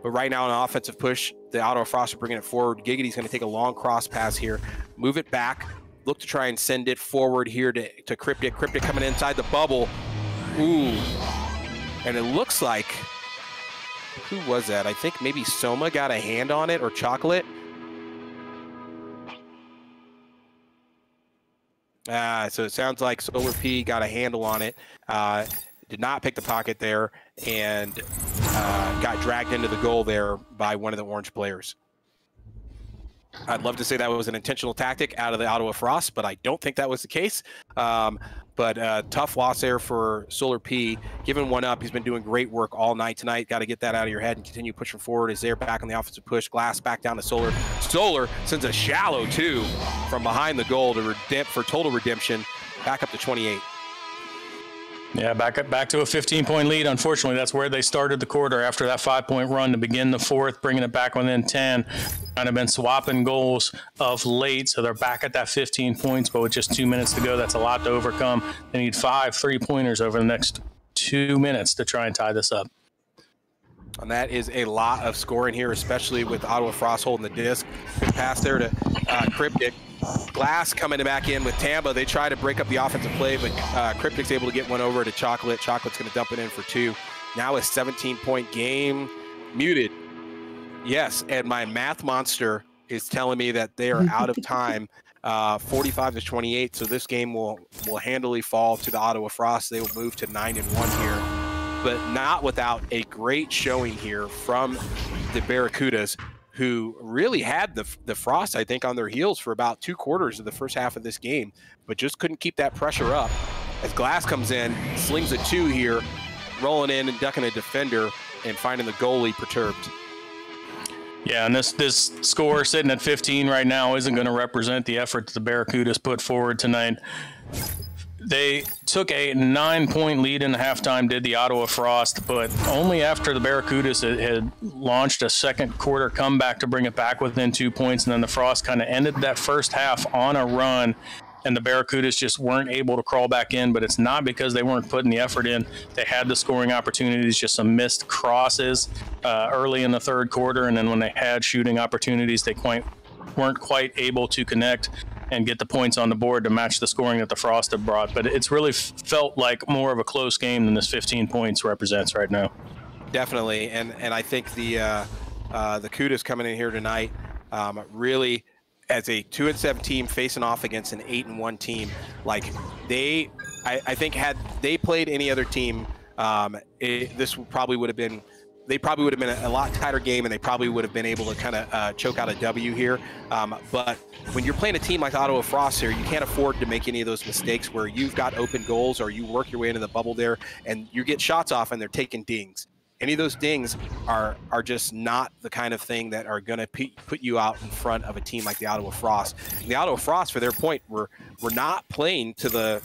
But right now, an offensive push, the Ottawa Frost are bringing it forward. Giggity's going to take a long cross pass here, move it back, look to try and send it forward here to Cryptic. Cryptic coming inside the bubble. Ooh. And it looks like, who was that? I think maybe Soma got a hand on it, or Chocolate. So it sounds like Solar P got a handle on it. Did not pick the pocket there, and got dragged into the goal there by one of the orange players. I'd love to say that was an intentional tactic out of the Ottawa Frost, but I don't think that was the case. But tough loss there for Solar P. Giving one up. He's been doing great work all night tonight. Got to get that out of your head and continue pushing forward as they're back on the offensive push. Glass back down to Solar. Solar sends a shallow 2 from behind the goal for total redemption. Back up to 28. Yeah, back to a 15-point lead. Unfortunately, that's where they started the quarter after that 5-point run to begin the fourth, bringing it back within 10. Kind of been swapping goals of late, so they're back at that 15 points, but with just 2 minutes to go, that's a lot to overcome. They need 5 3-pointers over the next 2 minutes to try and tie this up. And that is a lot of scoring here, especially with Ottawa Frost holding the disc. Good pass there to Cryptic. Glass coming back in with Tamba. They try to break up the offensive play, but Cryptic's able to get one over to Chocolate. Chocolate's going to dump it in for 2. Now a 17-point game. Muted. Yes, and my math monster is telling me that they are out of time. 45-28, so this game will handily fall to the Ottawa Frost. They will move to 9-1 here, but not without a great showing here from the Barracudas, who really had the Frost, I think, on their heels for about 2 quarters of the first half of this game, but just couldn't keep that pressure up. As Glass comes in, slings a 2 here, rolling in and ducking a defender and finding the goalie perturbed. Yeah, and this score sitting at 15 right now isn't going to represent the effort that the Barracudas put forward tonight. They took a 9-point lead in the halftime, did the Ottawa Frost, but only after the Barracudas had launched a second quarter comeback to bring it back within 2 points, and then the Frost kind of ended that first half on a run, and the Barracudas just weren't able to crawl back in. But it's not because they weren't putting the effort in. They had the scoring opportunities, just some missed crosses early in the third quarter, and then when they had shooting opportunities, they weren't quite able to connect and get the points on the board to match the scoring that the Frost have brought. But it's really felt like more of a close game than this 15 points represents right now. Definitely, and I think the Cudas coming in here tonight really, as a 2-7 team facing off against an 8-1 team, like I think had they played any other team, this probably would have been they probably would have been a lot tighter game, and they probably would have been able to kind of choke out a W here. But when you're playing a team like Ottawa Frost here, you can't afford to make any of those mistakes where you've got open goals or you work your way into the bubble there and you get shots off and they're taking dings. Any of those dings are just not the kind of thing that are going to put you out in front of a team like the Ottawa Frost. And the Ottawa Frost, for their point, were not playing to the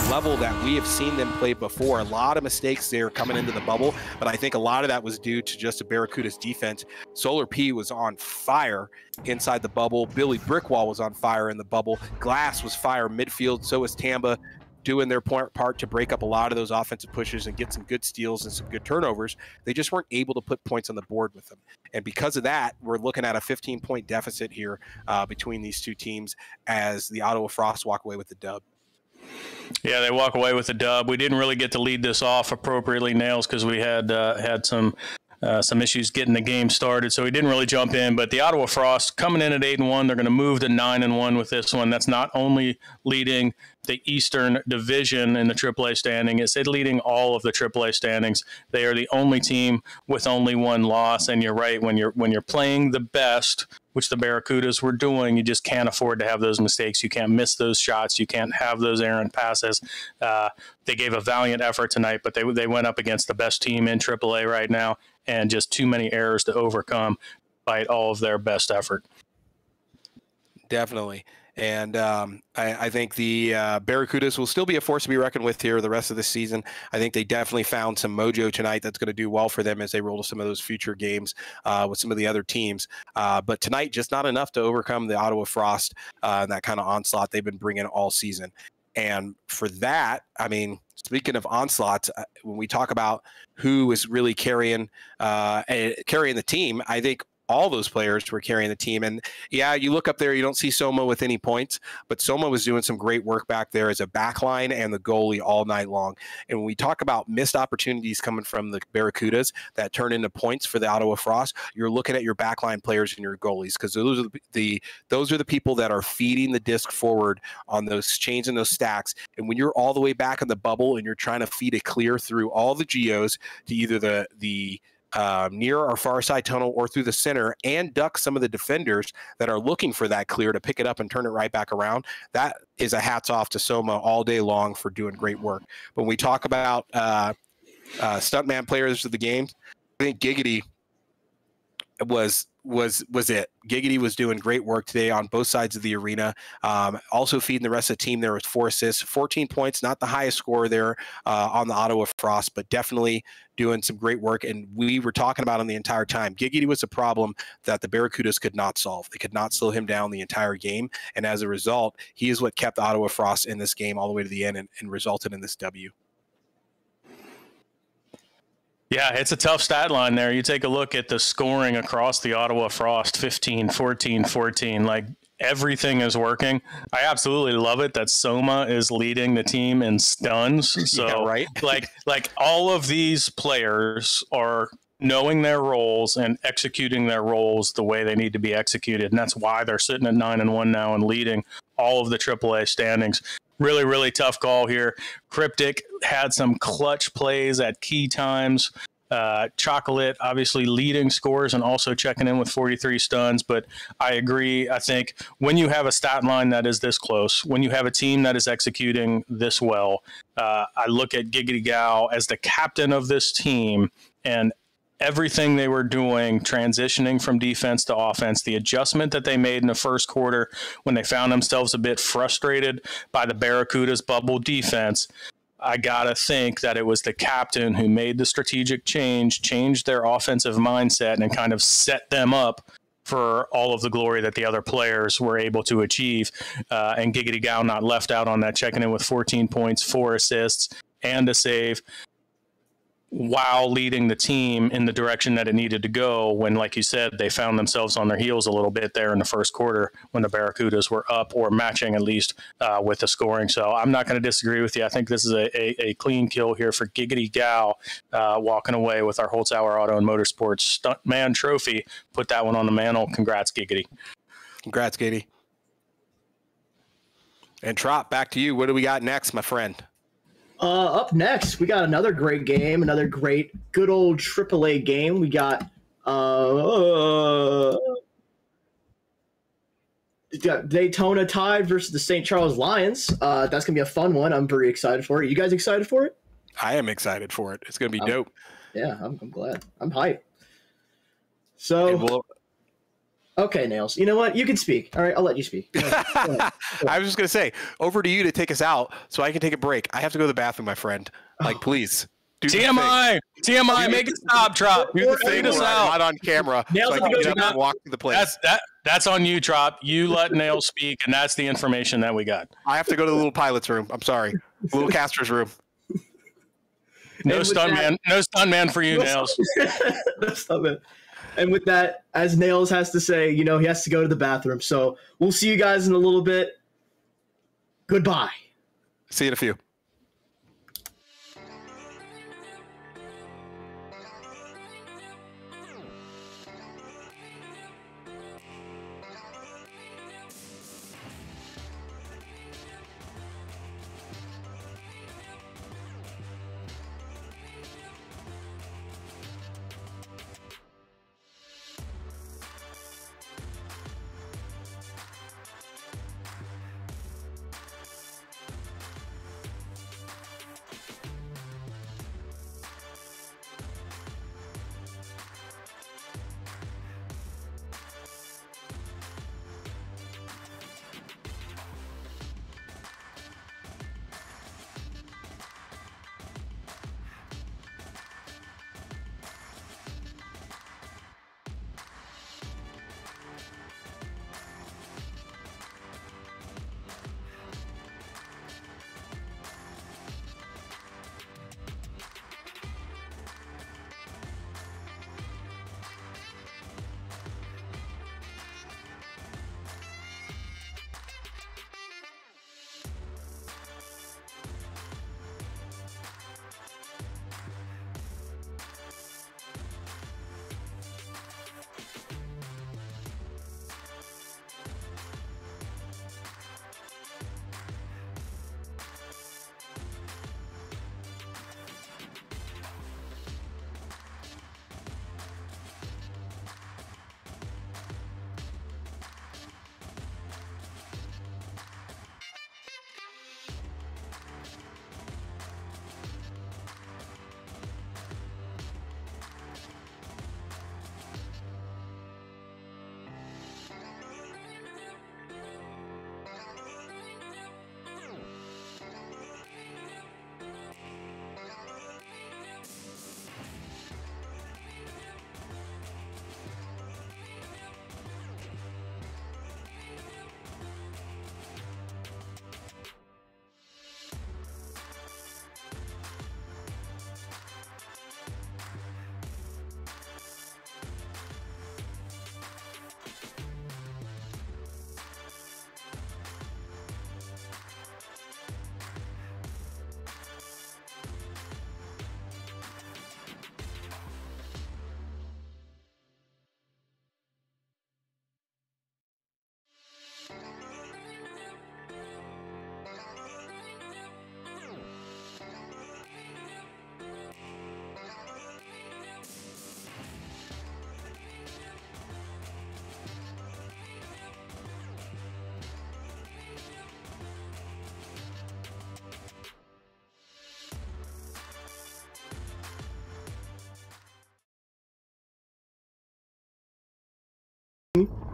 level that we have seen them play before. A lot of mistakes there coming into the bubble, but I think a lot of that was due to just the Barracuda's defense. Solar P was on fire inside the bubble. Billy Brickwall was on fire in the bubble. Glass was fire midfield. So was Tamba, doing their part to break up a lot of those offensive pushes and get some good steals and some good turnovers. They just weren't able to put points on the board with them. And because of that, we're looking at a 15-point deficit here between these two teams as the Ottawa Frost walk away with the dub. Yeah, they walk away with the dub. We didn't really get to lead this off appropriately, Nails, because we had some issues getting the game started, so we didn't really jump in. But the Ottawa Frost coming in at 8-1, they're going to move to 9-1 with this one. That's not only leading the Eastern Division in the AAA standing, it's leading all of the AAA standings. They are the only team with only one loss. And you're right, when you're playing the best, which the Barracudas were doing, you just can't afford to have those mistakes. You can't miss those shots. You can't have those errant passes. They gave a valiant effort tonight, but they went up against the best team in AAA right now, and just too many errors to overcome despite all of their best effort. Definitely. And I think the Barracudas will still be a force to be reckoned with here the rest of the season. I think they definitely found some mojo tonight that's going to do well for them as they roll to some of those future games with some of the other teams. But tonight, just not enough to overcome the Ottawa Frost and that kind of onslaught they've been bringing all season. And for that, I mean, speaking of onslaughts, when we talk about who is really carrying the team, I think all those players were carrying the team. And yeah, you look up there, you don't see Soma with any points, but Soma was doing some great work back there as a backline and the goalie all night long. And when we talk about missed opportunities coming from the Barracudas that turn into points for the Ottawa Frost, you're looking at your backline players and your goalies, because those are the people that are feeding the disc forward on those chains and those stacks. And when you're all the way back in the bubble and you're trying to feed it clear through all the geos to either the near our far side tunnel or through the center and duck some of the defenders that are looking for that clear to pick it up and turn it right back around, that is a hats off to Soma all day long for doing great work. But when we talk about stuntman players of the game, I think Giggity was it. Giggity was doing great work today on both sides of the arena. Also feeding the rest of the team there with 4 assists, 14 points, not the highest score there on the Ottawa Frost, but definitely doing some great work. And we were talking about him the entire time. Giggity was a problem that the Barracudas could not solve. They could not slow him down the entire game. And as a result, he is what kept Ottawa Frost in this game all the way to the end and resulted in this W. Yeah, it's a tough stat line there. You take a look at the scoring across the Ottawa Frost, 15, 14, 14. Like, everything is working. I absolutely love it that Soma is leading the team in stuns. So, yeah, right. like all of these players are knowing their roles and executing their roles the way they need to be executed. And that's why they're sitting at 9-1 now and leading all of the AAA standings. Really, really tough call here. Cryptic had some clutch plays at key times. Chocolate obviously leading scores and also checking in with 43 stuns. But I agree. I think when you have a stat line that is this close, when you have a team that is executing this well, I look at Giggity Gao as the captain of this team, and everything they were doing, transitioning from defense to offense, the adjustment that they made in the first quarter when they found themselves a bit frustrated by the Barracudas' bubble defense, I got to think that it was the captain who made the strategic change, changed their offensive mindset, and kind of set them up for all of the glory that the other players were able to achieve. And Giggity Gao not left out on that, checking in with 14 points, 4 assists, and a save, while leading the team in the direction that it needed to go when, like you said, they found themselves on their heels a little bit there in the first quarter when the Barracudas were up or matching at least with the scoring. So I'm not going to disagree with you. I think this is a clean kill here for Giggity Gao, walking away with our Holzhauer Auto and Motorsports Stuntman Trophy. Put that one on the mantle. Congrats, Giggity. Congrats, Giggity. And Trop, back to you. What do we got next, my friend? Up next, we got another great game, another great, good old AAA game. We got Daytona Tide versus the St. Charles Lions. That's gonna be a fun one. I'm very excited for it. You guys excited for it? I am excited for it. It's going to be dope. Yeah, I'm glad. I'm hyped. So, okay, Nails. You know what? You can speak. All right, I'll let you speak. Go ahead. I was just going to say, over to you to take us out so I can take a break. I have to go to the bathroom, my friend. Like, please. Do TMI! TMI, make it stop, Trop. Do the thing us where I'm out. not on camera. Nails So I have can to get go up and walk to the place. That's on you, Trop. You let Nails speak, and that's the information that we got. I have to go to the little pilot's room. I'm sorry. The little caster's room. No stuntman for you, Nails. No stuntman. And with that, as Nails has to say, you know, he has to go to the bathroom. So we'll see you guys in a little bit. Goodbye. See you in a few.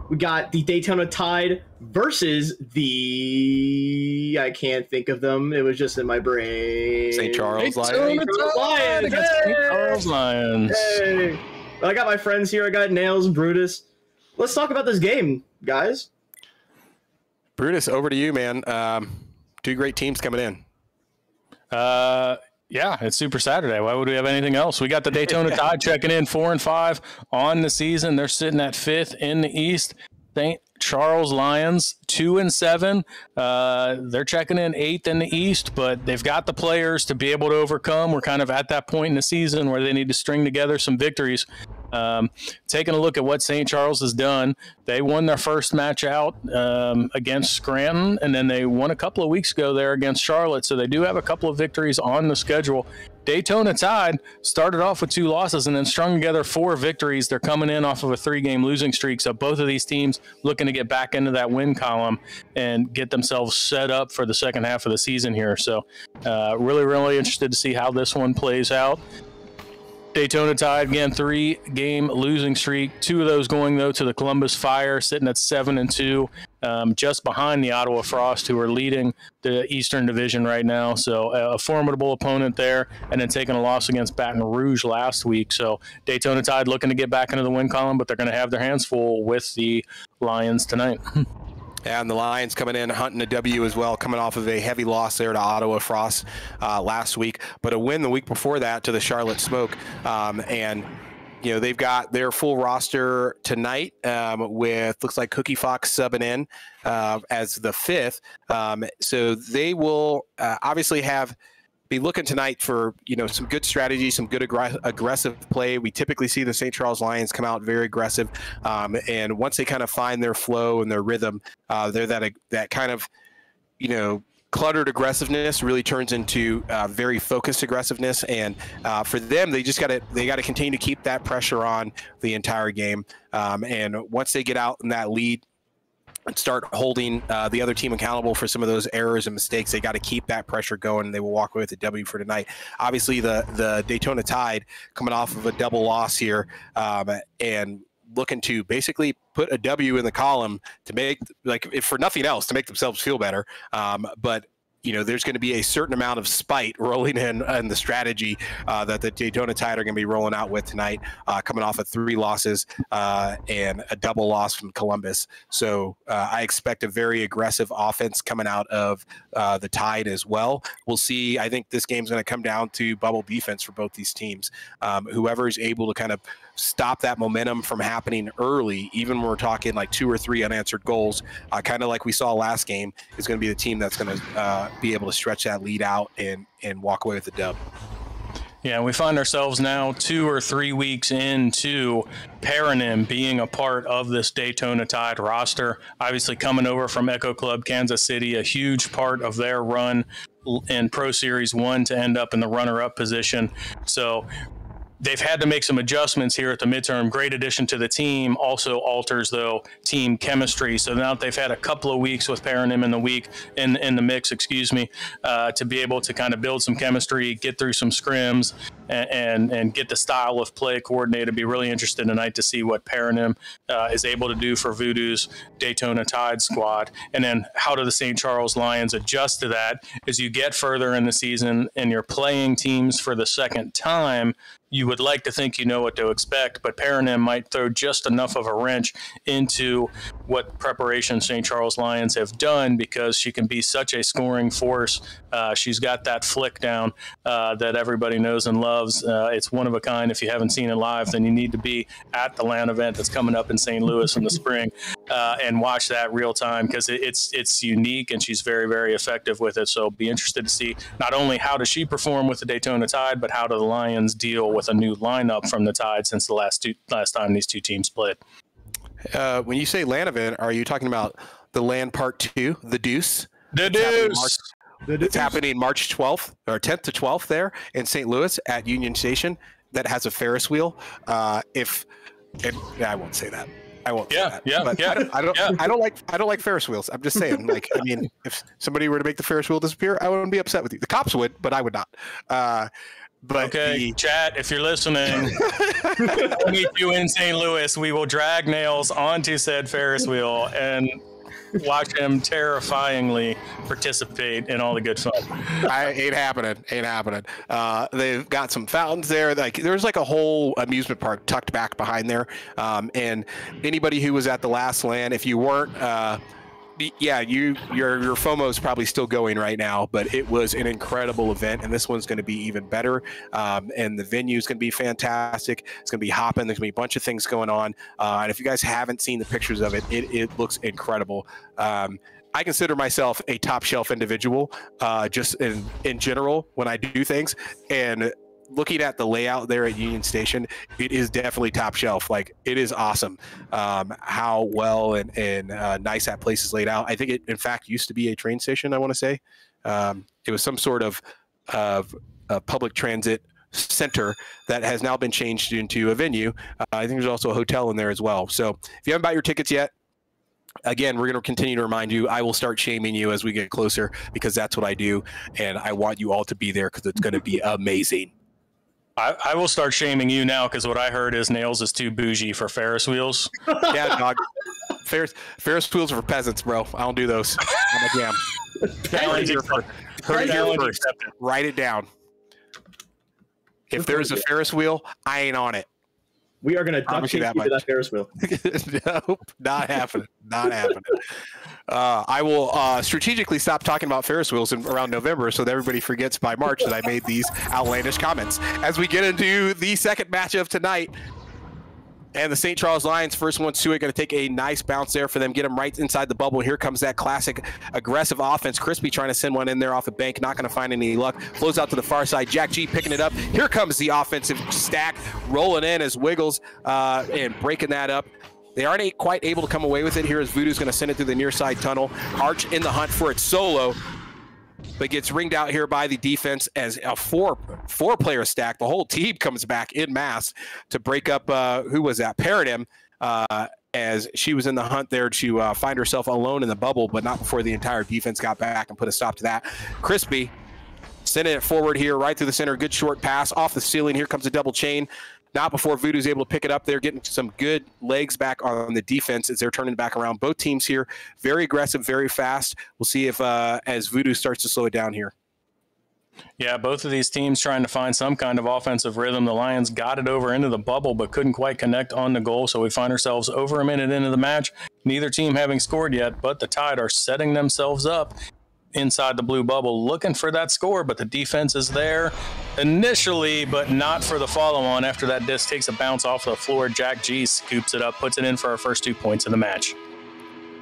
We got the Daytona Tide versus the... I can't think of them. It was just in my brain. St. Charles Lions. Lions. St. Charles Lions. Hey. I got my friends here. I got Nails and Brutus. Let's talk about this game, guys. Brutus, over to you, man. Two great teams coming in. Yeah, it's Super Saturday. Why would we have anything else? We got the Daytona Tide checking in 4-5 on the season. They're sitting at 5th in the East. St. Charles Lions 2-7. They're checking in 8th in the East, but they've got the players to be able to overcome. We're kind of at that point in the season where they need to string together some victories. Taking a look at what St. Charles has done, they won their first match out against Scranton, and then they won a couple of weeks ago there against Charlotte. So they do have a couple of victories on the schedule. Daytona Tide started off with 2 losses and then strung together 4 victories. They're coming in off of a 3-game losing streak. So both of these teams looking to get back into that win column and get themselves set up for the second half of the season here. So really, really interested to see how this one plays out. Daytona Tide, again, 3-game losing streak. 2 of those going, though, to the Columbus Fire, sitting at 7-2, just behind the Ottawa Frost, who are leading the Eastern Division right now. So a formidable opponent there, and then taking a loss against Baton Rouge last week. So Daytona Tide looking to get back into the win column, but they're going to have their hands full with the Lions tonight. And the Lions coming in hunting a W as well, coming off of a heavy loss there to Ottawa Frost last week, but a win the week before that to the Charlotte Smoke. And you know, they've got their full roster tonight with, looks like Cookie Fox subbing in as the 5th. So they will obviously be looking tonight for, you know, some good strategy, some good aggressive play. We typically see the St. Charles Lions come out very aggressive, and once they kind of find their flow and their rhythm, they're that kind of, you know, cluttered aggressiveness really turns into very focused aggressiveness. And for them, they got to continue to keep that pressure on the entire game. And once they get out in that lead and start holding the other team accountable for some of those errors and mistakes, they got to keep that pressure going, and they will walk away with a W for tonight. Obviously, the Daytona Tide coming off of a double loss here, and looking to basically put a W in the column to make, like, if for nothing else, to make themselves feel better. But you know, there's going to be a certain amount of spite rolling in the strategy that the Daytona Tide are going to be rolling out with tonight, coming off of 3 losses and a double loss from Columbus. So I expect a very aggressive offense coming out of the Tide as well. We'll see. I think this game's going to come down to bubble defense for both these teams. Whoever is able to kind of stop that momentum from happening early, even when we're talking like 2 or 3 unanswered goals, kind of like we saw last game, is going to be the team that's going to be able to stretch that lead out and walk away with the dub. Yeah, we find ourselves now 2 or 3 weeks into Paranim being a part of this Daytona Tide roster. Obviously coming over from Echo Club Kansas City, a huge part of their run in Pro Series 1 to end up in the runner-up position. So they've had to make some adjustments here at the midterm. Great addition to the team. Also alters, though, team chemistry. So now that they've had a couple of weeks with Paranim in the mix, to be able to kind of build some chemistry, get through some scrims, and get the style of play coordinated. Be really interested tonight to see what Paranim is able to do for Voodoo's Daytona Tide squad. And then how do the St. Charles Lions adjust to that as you get further in the season and you're playing teams for the second time? You would like to think you know what to expect, but Paranim might throw just enough of a wrench into what preparation St. Charles Lions have done, because she can be such a scoring force. She's got that flick down that everybody knows and loves. It's one of a kind. If you haven't seen it live, then you need to be at the LAN event that's coming up in St. Louis in the spring and watch that real time, because it's unique and she's very, very effective with it. So be interested to see not only how does she perform with the Daytona Tide, but how do the Lions deal with a new lineup from the Tide since the last time these 2 teams played. When you say LAN event, are you talking about the LAN Part 2, the Deuce? The Deuce! It's happening March 12th or 10th to 12th there in St. Louis at Union Station. That has a Ferris wheel. I won't say that. I won't. Yeah, say that. yeah. I don't like Ferris wheels. I'm just saying. Like, I mean, if somebody were to make the Ferris wheel disappear, I wouldn't be upset with you. The cops would, but I would not. But okay, chat, if you're listening, I'll meet you in St. Louis. We will drag Nails onto said Ferris wheel and watch him terrifyingly participate in all the good fun. Ain't happening. They've got some fountains there. Like, there's like a whole amusement park tucked back behind there. And anybody who was at the last LAN, if you weren't, yeah, your FOMO is probably still going right now, but it was an incredible event, and this one's going to be even better. And the venue is going to be fantastic. It's going to be hopping. There's going to be a bunch of things going on. And if you guys haven't seen the pictures of it, it looks incredible. I consider myself a top shelf individual, just in general when I do things, and looking at the layout there at Union Station, it is definitely top shelf. Like, it is awesome how well and nice that place is laid out. I think it, in fact, used to be a train station, I want to say. It was some sort of public transit center that has now been changed into a venue. I think there's also a hotel in there as well. So if you haven't bought your tickets yet, again, we're going to continue to remind you. I will start shaming you as we get closer, because that's what I do, and I want you all to be there because it's going to be amazing. I will start shaming you now, because what I heard is Nails is too bougie for Ferris wheels. Yeah, dog. Ferris wheels are for peasants, bro. I don't do those. I'm a jam. Heard it here first. Write it down. If there's a Ferris wheel, I ain't on it. We are going to duct tape you to that Ferris wheel. Nope, not happening. Not happening. I will strategically stop talking about Ferris wheels around November so that everybody forgets by March that I made these outlandish comments. As we get into the second match of tonight, and the St. Charles Lions, first one to it, going to take a nice bounce there for them, get them right inside the bubble. Here comes that classic aggressive offense. Crispy trying to send one in there off the bank, not going to find any luck. Flows out to the far side. Jack G picking it up. Here comes the offensive stack, rolling in as Wiggles and breaking that up. They aren't quite able to come away with it. Here is Voodoo's going to send it through the near side tunnel. Arch in the hunt for it solo, but gets ringed out here by the defense as a four-player stack. The whole team comes back in mass to break up, who was that? Paradigm, as she was in the hunt there to find herself alone in the bubble, but not before the entire defense got back and put a stop to that. Crispy sending it forward here, right through the center. Good short pass off the ceiling. Here comes a double chain. Not before Voodoo's able to pick it up there, getting some good legs back on the defense as they're turning back around. Both teams here, very aggressive, very fast. We'll see if as Voodoo starts to slow it down here. Yeah, both of these teams trying to find some kind of offensive rhythm. The Lions got it over into the bubble, but couldn't quite connect on the goal. So we find ourselves over a minute into the match. Neither team having scored yet, but the Tide are setting themselves up inside the blue bubble, looking for that score, but the defense is there initially, but not for the follow-on. After that disc takes a bounce off the floor, Jack G scoops it up, puts it in for our first 2 points of the match.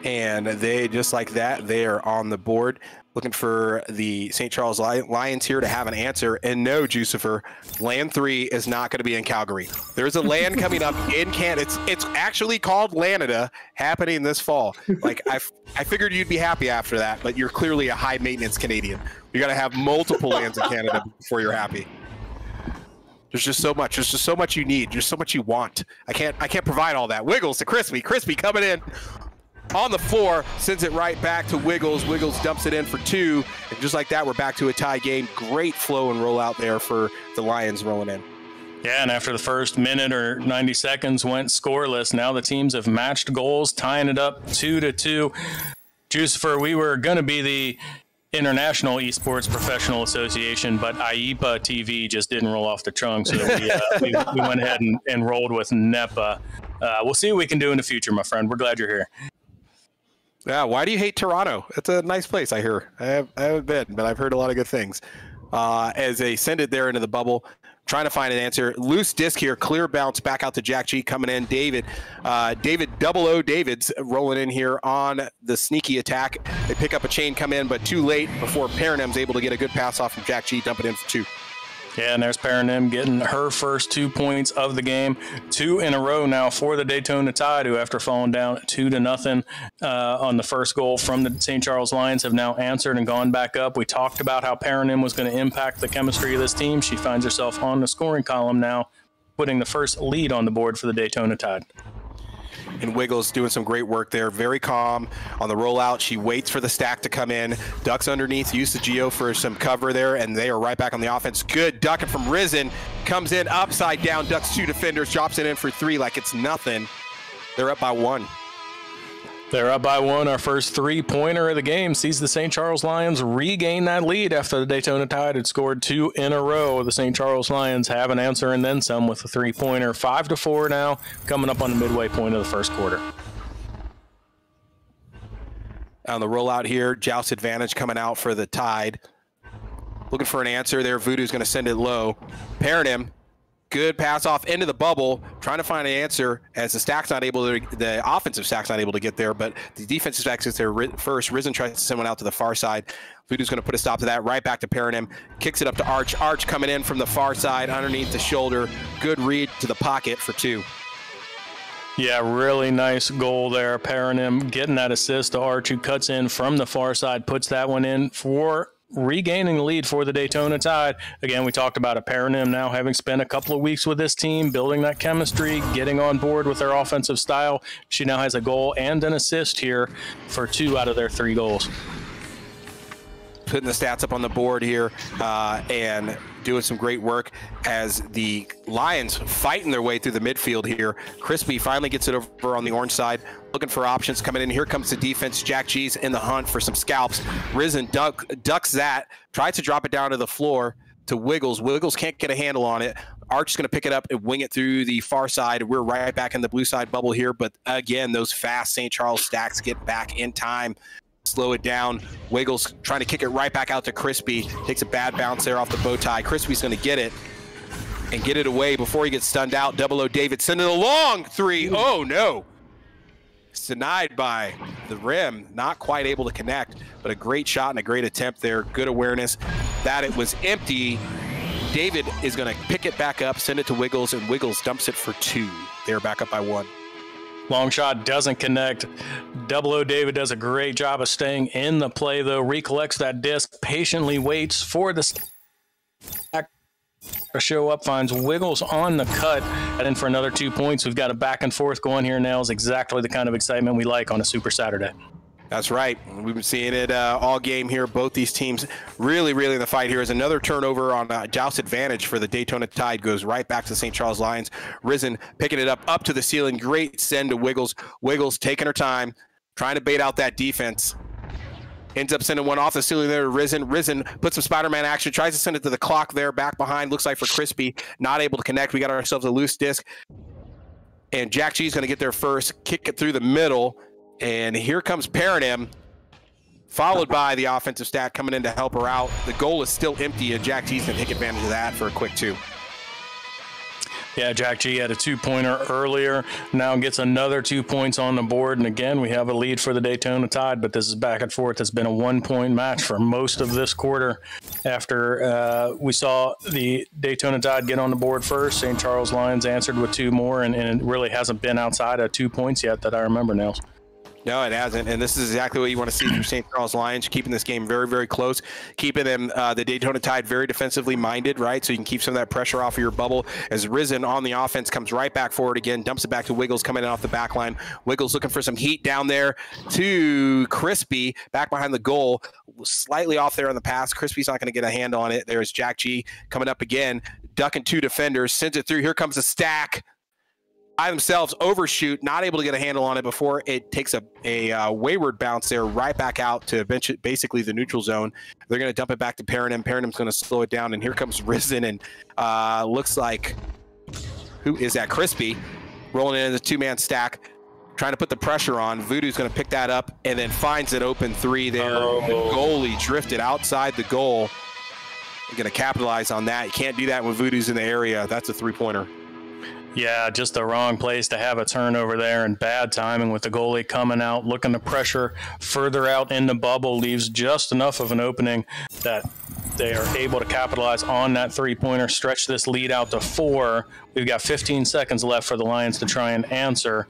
And they, just like that, they are on the board. Looking for the St. Charles Lions here to have an answer. And no, Jucifer, LAN 3 is not going to be in Calgary. There's a LAN coming up in Canada. It's actually called Lanada, happening this fall. Like, I figured you'd be happy after that, but you're clearly a high-maintenance Canadian. You got to have multiple LANs in Canada before you're happy. There's just so much. There's just so much you need. There's so much you want. I can't provide all that. Wiggles to Crispy. Crispy coming in on the floor, sends it right back to Wiggles. Wiggles dumps it in for 2. And just like that, we're back to a tie game. Great flow and roll out there for the Lions rolling in. Yeah, and after the first minute or 90 seconds went scoreless, now the teams have matched goals, tying it up 2-2. Jucifer, we were going to be the International Esports Professional Association, but IEPA TV just didn't roll off the trunk, so we went ahead and rolled with Nepa. We'll see what we can do in the future, my friend. We're glad you're here. Yeah, why do you hate Toronto? It's a nice place, I hear. I haven't been, but I've heard a lot of good things. As they send it there into the bubble, trying to find an answer. Loose disc here, clear bounce back out to Jack G coming in. David Double O Davids rolling in here on the sneaky attack. They pick up a chain, come in, but too late before Paranim's able to get a good pass off from Jack G, dump it in for 2. Yeah, and there's Paranim getting her first 2 points of the game. 2 in a row now for the Daytona Tide, who after falling down 2-0 on the first goal from the St. Charles Lions have now answered and gone back up. We talked about how Paranim was going to impact the chemistry of this team. She finds herself on the scoring column now, putting the first lead on the board for the Daytona Tide. And Wiggles doing some great work there. Very calm on the rollout. She waits for the stack to come in. Ducks underneath. Use the Geo for some cover there. And they are right back on the offense. Good ducking from Risen. Comes in upside down. Ducks 2 defenders. Drops it in for 3 like it's nothing. They're up by 1. They're up by 1. Our first 3-pointer of the game sees the St. Charles Lions regain that lead after the Daytona Tide had scored 2 in a row. The St. Charles Lions have an answer and then some with a 3-pointer. 5-4 now, coming up on the midway point of the first quarter. On the rollout here, Joust advantage coming out for the Tide. Looking for an answer there. Voodoo's going to send it low. Paranim. Good pass off into the bubble, trying to find an answer as the offensive stack's not able to get there, but the defensive stack gets there first. Risen tries to send one out to the far side. Voodoo's going to put a stop to that. Right back to Paranim. Kicks it up to Arch. Arch coming in from the far side underneath the shoulder. Good read to the pocket for 2. Yeah, really nice goal there. Paranim getting that assist to Arch, who cuts in from the far side, puts that one in for regaining the lead for the Daytona Tide. Again, we talked about a Paranim now having spent a couple of weeks with this team, building that chemistry, getting on board with their offensive style. She now has a goal and an assist here for 2 out of their 3 goals. Putting the stats up on the board here and doing some great work as the Lions fighting their way through the midfield here. Crispy finally gets it over on the orange side, looking for options coming in. Here comes the defense. Jack G's in the hunt for some scalps. Risen ducks that, tries to drop it down to the floor to Wiggles. Wiggles can't get a handle on it. Arch is going to pick it up and wing it through the far side. We're right back in the blue side bubble here, but again, those fast St. Charles stacks get back in time. Slow it down. Wiggles trying to kick it right back out to Crispy. Takes a bad bounce there off the bow tie. Crispy's going to get it and get it away before he gets stunned out. Double O David sending a long 3. Oh, no. It's denied by the rim. Not quite able to connect, but a great shot and a great attempt there. Good awareness that it was empty. David is going to pick it back up, send it to Wiggles, and Wiggles dumps it for 2. They're back up by 1. Long shot doesn't connect. Double O David does a great job of staying in the play, though. Recollects that disc, patiently waits for the stack to show up, finds Wiggles on the cut, and in for another 2 points. We've got a back and forth going here now. Is exactly the kind of excitement we like on a Super Saturday. That's right. We've been seeing it all game here. Both these teams really in the fight here. Is another turnover on Joust advantage for the Daytona Tide. Goes right back to the St. Charles Lions. Risen picking it up to the ceiling. Great send to Wiggles. Wiggles taking her time, trying to bait out that defense. Ends up sending one off the ceiling there to Risen. Risen puts some Spider-Man action. Tries to send it to the clock there. Back behind. Looks like for Crispy. Not able to connect. We got ourselves a loose disc. And Jack G's going to get there first. Kick it through the middle. And here comes Paranim, followed by the offensive stack coming in to help her out. The goal is still empty, and Jack G's going to take advantage of that for a quick 2. Yeah, Jack G had a 2-pointer earlier, now gets another 2 points on the board. And again, we have a lead for the Daytona Tide, but this is back and forth. It's been a 1-point match for most of this quarter. After we saw the Daytona Tide get on the board first, St. Charles Lions answered with 2 more, and it really hasn't been outside of 2 points yet that I remember, Nels. No, it hasn't, and this is exactly what you want to see from St. Charles Lions, keeping this game very close, keeping them, the Daytona Tide, very defensively minded, right? So you can keep some of that pressure off of your bubble. As Risen on the offense comes right back forward again, dumps it back to Wiggles coming in off the back line. Wiggles looking for some heat down there to Crispy, back behind the goal, slightly off there on the pass. Crispy's not going to get a hand on it. There's Jack G coming up again, ducking 2 defenders, sends it through. Here comes a stack. By themselves, overshoot, not able to get a handle on it before it takes a wayward bounce there right back out to basically the neutral zone. They're going to dump it back to Paranim. Paranim's going to slow it down, and here comes Risen, and looks like, who is that? Crispy, rolling in as a 2-man stack, trying to put the pressure on. Voodoo's going to pick that up and then finds an open 3 there. Oh. The goalie drifted outside the goal. You're going to capitalize on that. You can't do that when Voodoo's in the area. That's a 3-pointer. Yeah, just the wrong place to have a turnover there, and bad timing with the goalie coming out, looking to pressure further out in the bubble, leaves just enough of an opening that they are able to capitalize on that 3-pointer, stretch this lead out to 4. We've got 15 seconds left for the Lions to try and answer.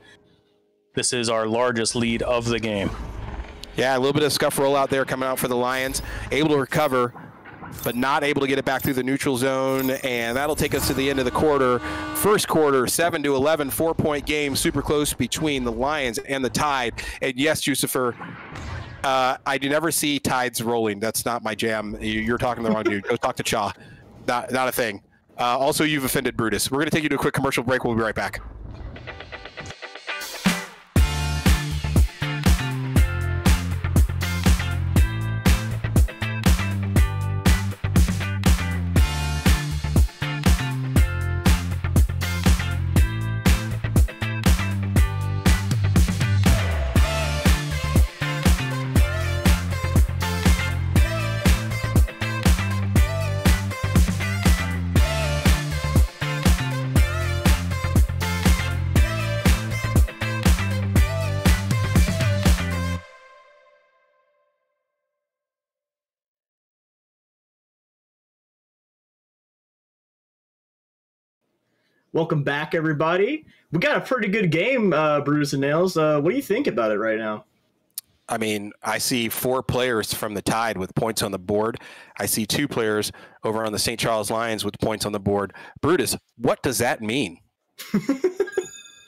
This is our largest lead of the game. Yeah, a little bit of scuff roll out there coming out for the Lions, able to recover, but not able to get it back through the neutral zone, and that'll take us to the end of the quarter. First quarter, 7-11, 4-point game, super close between the Lions and the Tide. And yes, Jucifer, I do never see Tides rolling. That's not my jam. You're talking to the wrong dude. Go talk to Cha. Not a thing. Also, you've offended Brutus. We're going to take you to a quick commercial break. We'll be right back. Welcome back, everybody. We got a pretty good game, Bruce and Nails. What do you think about it right now? I mean, I see 4 players from the Tide with points on the board. I see 2 players over on the St. Charles Lions with points on the board. Brutus, what does that mean?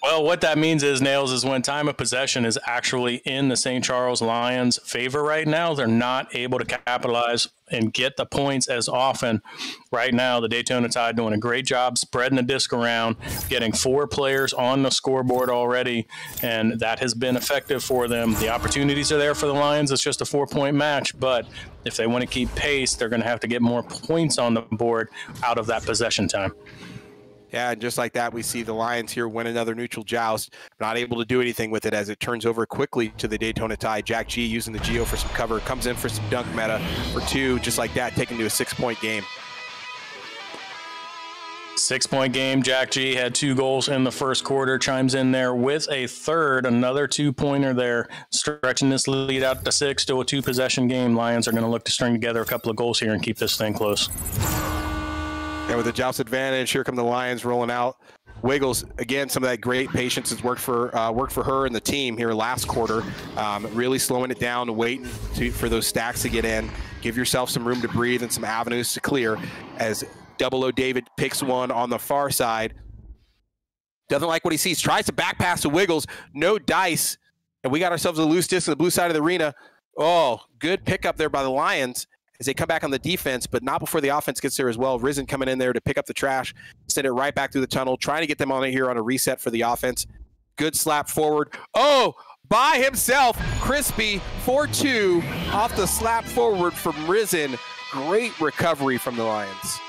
Well, what that means is, Nails, is when time of possession is actually in the St. Charles Lions' favor right now, they're not able to capitalize and get the points as often. Right now, the Daytona Tide doing a great job spreading the disc around, getting 4 players on the scoreboard already, and that has been effective for them. The opportunities are there for the Lions. It's just a 4-point match, but if they want to keep pace, they're going to have to get more points on the board out of that possession time. Yeah, and just like that, we see the Lions here win another neutral joust, not able to do anything with it as it turns over quickly to the Daytona Tide. Jack G using the Geo for some cover, comes in for some dunk meta for 2, just like that, taking to a 6-point game. 6-point game. Jack G had 2 goals in the first quarter, chimes in there with a third, another 2-pointer there, stretching this lead out to 6, still a 2-possession game. Lions are going to look to string together a couple of goals here and keep this thing close. And with the joust advantage, here come the Lions rolling out. Wiggles, again, some of that great patience has worked for her and the team here last quarter. Really slowing it down, waiting for those stacks to get in. Give yourself some room to breathe and some avenues to clear as 00 David picks one on the far side. Doesn't like what he sees. Tries to back pass to Wiggles. No dice. And we got ourselves a loose disc on the blue side of the arena. Oh, good pickup there by the Lions as they come back on the defense, but not before the offense gets there as well. Risen coming in there to pick up the trash, send it right back through the tunnel, trying to get them on it here on a reset for the offense. Good slap forward. Oh, by himself, Crispy 4-2 off the slap forward from Risen. Great recovery from the Lions.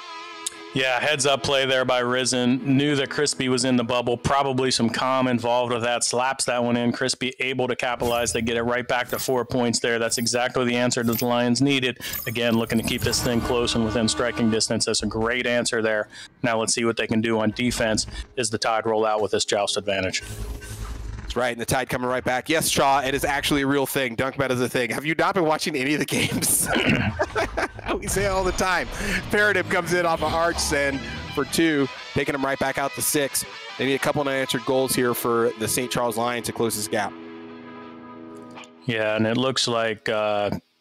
Yeah, heads up play there by Risen. Knew that Crispy was in the bubble. Probably some calm involved with that. Slaps that one in. Crispy able to capitalize. They get it right back to 4 points there. That's exactly the answer that the Lions needed. Again, looking to keep this thing close and within striking distance. That's a great answer there. Now let's see what they can do on defense as the Tide roll out with this joust advantage. That's right, and the Tide coming right back. Yes, Shaw, it is actually a real thing. Dunk meta is a thing. Have you not been watching any of the games? We say it all the time. Paradigm comes in off of arch send for 2, taking them right back out to 6. They need a couple of unanswered goals here for the St. Charles Lions to close this gap. Yeah, and it looks like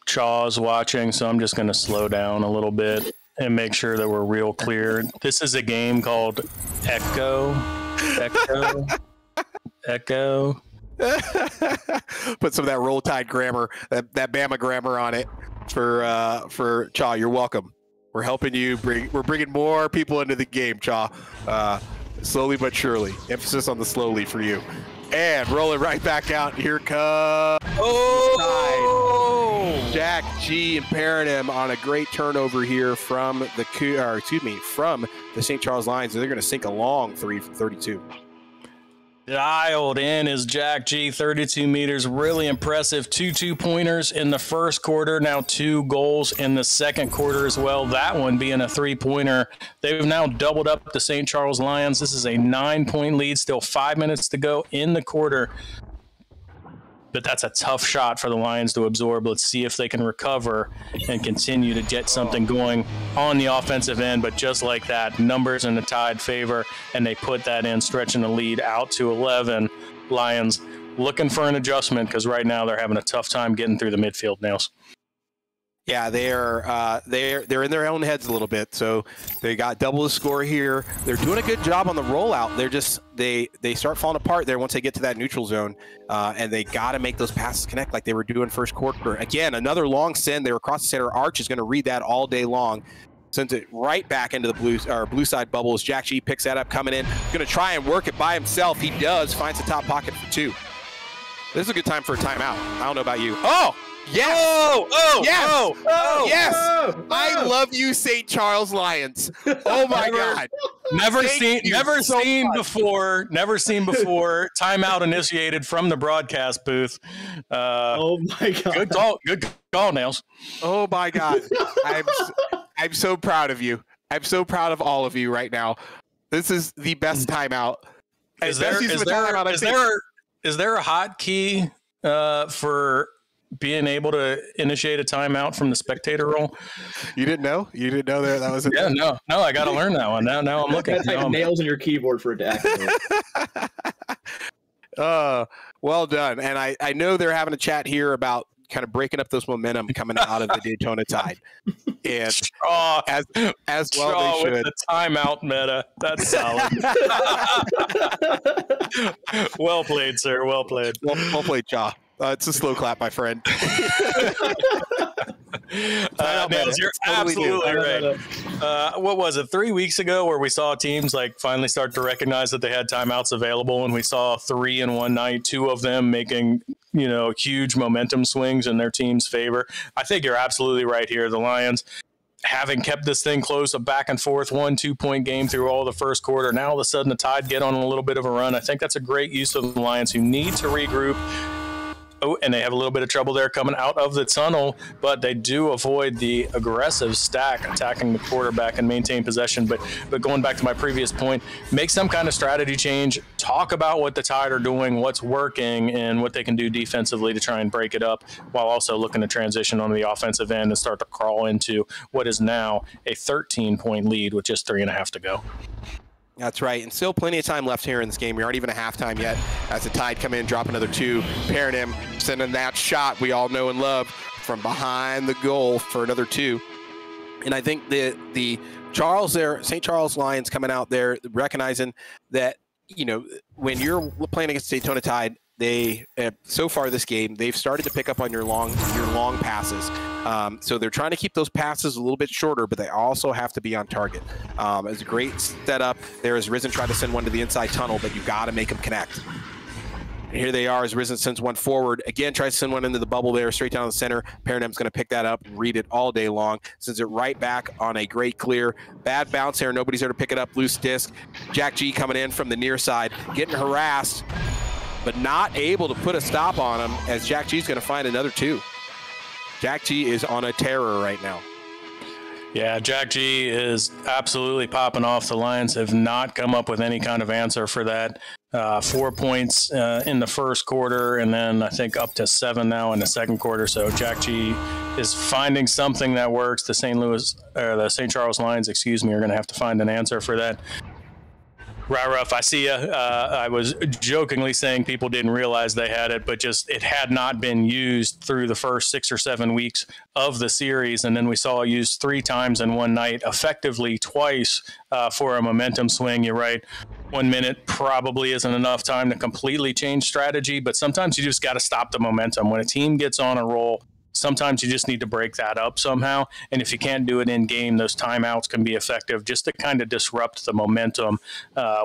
Chaw's watching, so I'm just going to slow down a little bit and make sure that we're real clear. This is a game called Echo. Put some of that Roll Tide grammar, that Bama grammar on it for Chaw. You're welcome. We're helping you. We're bringing more people into the game, Chaw. Slowly but surely. Emphasis on the slowly for you. And rolling right back out. Here comes Jack G and Paradigm on a great turnover here from the St. Charles Lions. They're going to sink a long 3 from 32. Dialed in is Jack G, 32 meters. Really impressive. 2 2-pointers in the first quarter. Now 2 goals in the second quarter as well. That one being a 3-pointer. They've now doubled up the St. Charles Lions. This is a 9-point lead. Still 5 minutes to go in the quarter. But that's a tough shot for the Lions to absorb. Let's see if they can recover and continue to get something going on the offensive end. But just like that, numbers in the Tide favor, and they put that in, stretching the lead out to 11. Lions looking for an adjustment because right now they're having a tough time getting through the midfield, Nails. Yeah, they're in their own heads a little bit. So they got double the score here. They're doing a good job on the rollout. They're just they start falling apart there once they get to that neutral zone, and they got to make those passes connect like they were doing first quarter. Again, another long send. They were across the center. Arch is going to read that all day long. Sends it right back into the blue side bubbles. Jack G picks that up, coming in. Going to try and work it by himself. He does. Finds the top pocket for 2. This is a good time for a timeout. I don't know about you. Oh! Yes! Yes! I love you, St. Charles Lions. Oh my God! Never seen before. Timeout initiated from the broadcast booth. Oh my God! Good call, Nails. Oh my God! I'm so proud of you. I'm so proud of all of you right now. This is the best timeout. Is there a hotkey for being able to initiate a timeout from the spectator role. You didn't know? You didn't know that was Yeah, no, I got to learn that one. Now I'm looking. You gotta type nails on your keyboard for it to activate. Well done. And I know they're having a chat here about kind of breaking up those momentum coming out of the Daytona Tide. And as well they should. With the timeout meta. That's solid. Well played, sir. Well played. Well played, Jaw. It's a slow clap, my friend. Nels, you're absolutely right. What was it, 3 weeks ago, where we saw teams like finally start to recognize that they had timeouts available, and we saw 3 in one night, 2 of them making huge momentum swings in their team's favor. I think you're absolutely right here. The Lions, having kept this thing close, a back and forth 1-2 point game through all the first quarter, now all of a sudden the Tide get on a little bit of a run. I think that's a great use of the Lions, who need to regroup. Oh, and they have a little bit of trouble there coming out of the tunnel, but they do avoid the aggressive stack attacking the quarterback and maintain possession. But going back to my previous point, make some kind of strategy change, talk about what the Tide are doing, what's working, and what they can do defensively to try and break it up, while also looking to transition on the offensive end and start to crawl into what is now a 13-point lead with just 3.5 to go. That's right, and still plenty of time left here in this game. We aren't even at halftime yet as the Tide come in, drop another 2, pairing him, sending that shot we all know and love from behind the goal for another 2. And I think the Charles there, St. Charles Lions coming out there, recognizing that, when you're playing against Daytona Tide, they so far this game, they've started to pick up on your long passes. So they're trying to keep those passes a little bit shorter, but they also have to be on target. It's a great setup there as Risen tried to send one to the inside tunnel, but you got to make them connect. And here they are as Risen sends one forward. Again, tries to send one into the bubble there, straight down the center. Paranam's going to pick that up and read it all day long. Sends it right back on a great clear. Bad bounce here. Nobody's there to pick it up. Loose disc. Jack G coming in from the near side, getting harassed, but not able to put a stop on him, as Jack G's going to find another 2. Jack G is on a terror right now. Yeah, Jack G is absolutely popping off. The Lions have not come up with any kind of answer for that. 4 points in the first quarter, and then I think up to 7 now in the second quarter. So Jack G is finding something that works. The St. Charles Lions, are going to have to find an answer for that. Ruff, I see you. I was jokingly saying people didn't realize they had it, but just it had not been used through the first 6 or 7 weeks of the series. And then we saw it used 3 times in one night, effectively twice for a momentum swing. You're right. 1 minute probably isn't enough time to completely change strategy, but sometimes you just got to stop the momentum. When a team gets on a roll, sometimes you just need to break that up somehow. And if you can't do it in game, those timeouts can be effective just to kind of disrupt the momentum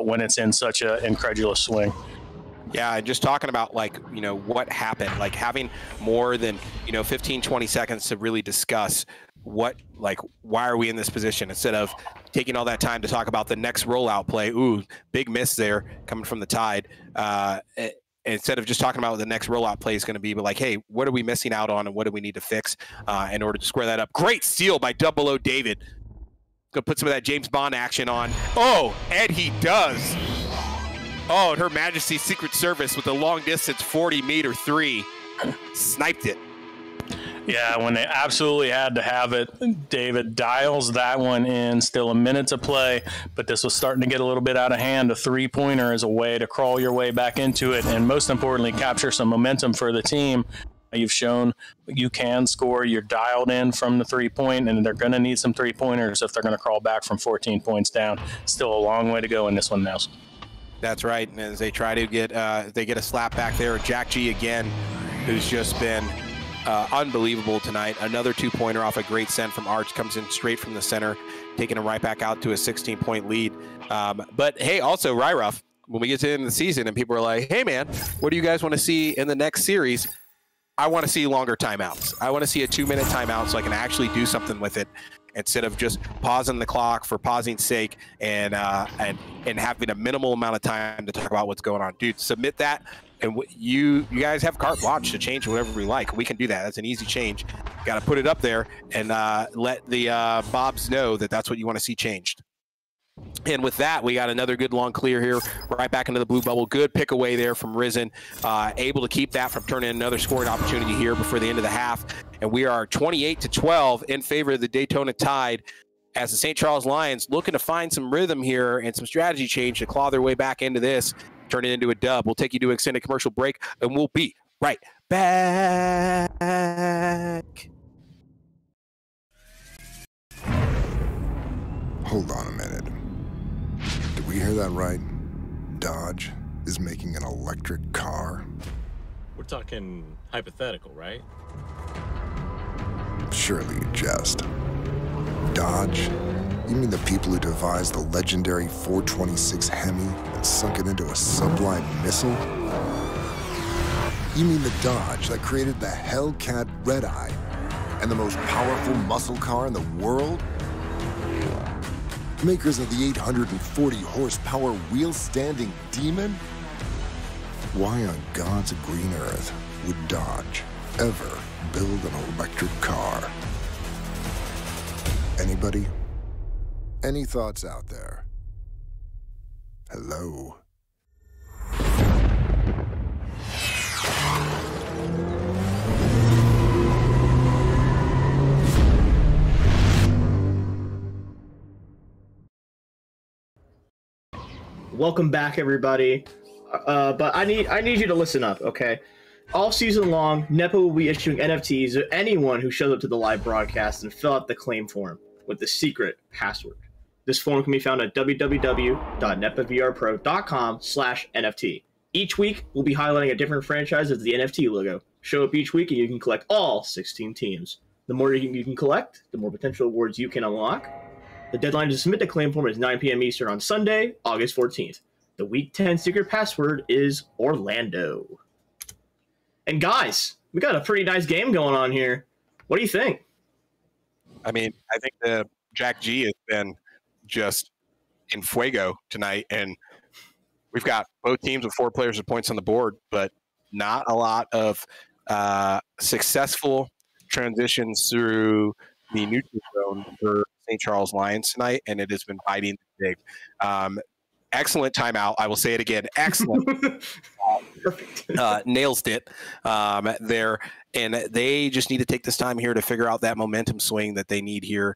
when it's in such an incredulous swing. Yeah, and just talking about what happened, like having more than 15, 20 seconds to really discuss why are we in this position, instead of taking all that time to talk about the next rollout play. Ooh, big miss there coming from the Tide. Instead of just talking about what the next rollout play is going to be, but like, hey, what are we missing out on and what do we need to fix in order to square that up? Great steal by Double O David. Going to put some of that James Bond action on. Oh, and he does. Oh, and Her Majesty's Secret Service with a long distance 40-meter 3. Sniped it. Yeah, when they absolutely had to have it, David dials that one in. Still a minute to play, but this was starting to get a little bit out of hand. A 3-pointer is a way to crawl your way back into it, and most importantly, capture some momentum for the team. You've shown you can score. You're dialed in from the 3-point, and they're going to need some 3-pointers if they're going to crawl back from 14 points down. Still a long way to go in this one now. That's right, and as they try to get they get a slap back there. Jack G again, who's just been unbelievable tonight. Another 2-pointer off a great send from Arch, comes in straight from the center, taking him right back out to a 16-point lead. But hey, also Ryruff, when we get to the end of the season and people are like, hey man, what do you guys want to see in the next series? I want to see longer timeouts. I want to see a 2-minute timeout so I can actually do something with it, instead of just pausing the clock for pausing's sake and having a minimal amount of time to talk about what's going on. Dude, submit that. And you guys have carte blanche to change whatever we like. We can do that. That's an easy change. Got to put it up there and let the Bobs know that that's what you want to see changed. And with that, we got another good long clear here, right back into the blue bubble. Good pick away there from Risen, able to keep that from turning another scoring opportunity here before the end of the half. And we are 28-12 in favor of the Daytona Tide, as the St. Charles Lions looking to find some rhythm here and some strategy change to claw their way back into this, turn it into a dub. We'll take you to an extended commercial break, and we'll be right back. Hold on a minute. Did we hear that right? Dodge is making an electric car? We're talking hypothetical, right? Surely you jest. Dodge? You mean the people who devised the legendary 426 Hemi and sunk it into a sublime missile? You mean the Dodge that created the Hellcat Red Eye and the most powerful muscle car in the world? Makers of the 840 horsepower wheel-standing Demon? Why on God's green earth would Dodge ever build an electric car? Anybody? Any thoughts out there? Hello? Welcome back, everybody. But I need you to listen up, okay? All season long, Nepa will be issuing NFTs to anyone who shows up to the live broadcast and fill out the claim form with the secret password. This form can be found at www.nepavrpro.com/NFT. Each week, we'll be highlighting a different franchise with the NFT logo. Show up each week and you can collect all 16 teams. The more you can collect, the more potential awards you can unlock. The deadline to submit the claim form is 9 p.m. Eastern on Sunday, August 14th. The Week 10 secret password is Orlando. And guys, we got a pretty nice game going on here. What do you think? I mean, I think the Jack G has been just in fuego tonight, and we've got both teams with 4 players with points on the board, but not a lot of successful transitions through the neutral zone for St. Charles Lions tonight, and it has been biting big. Excellent timeout. I will say it again. Excellent. Perfect. Nails it there. And they just need to take this time here to figure out that momentum swing that they need here.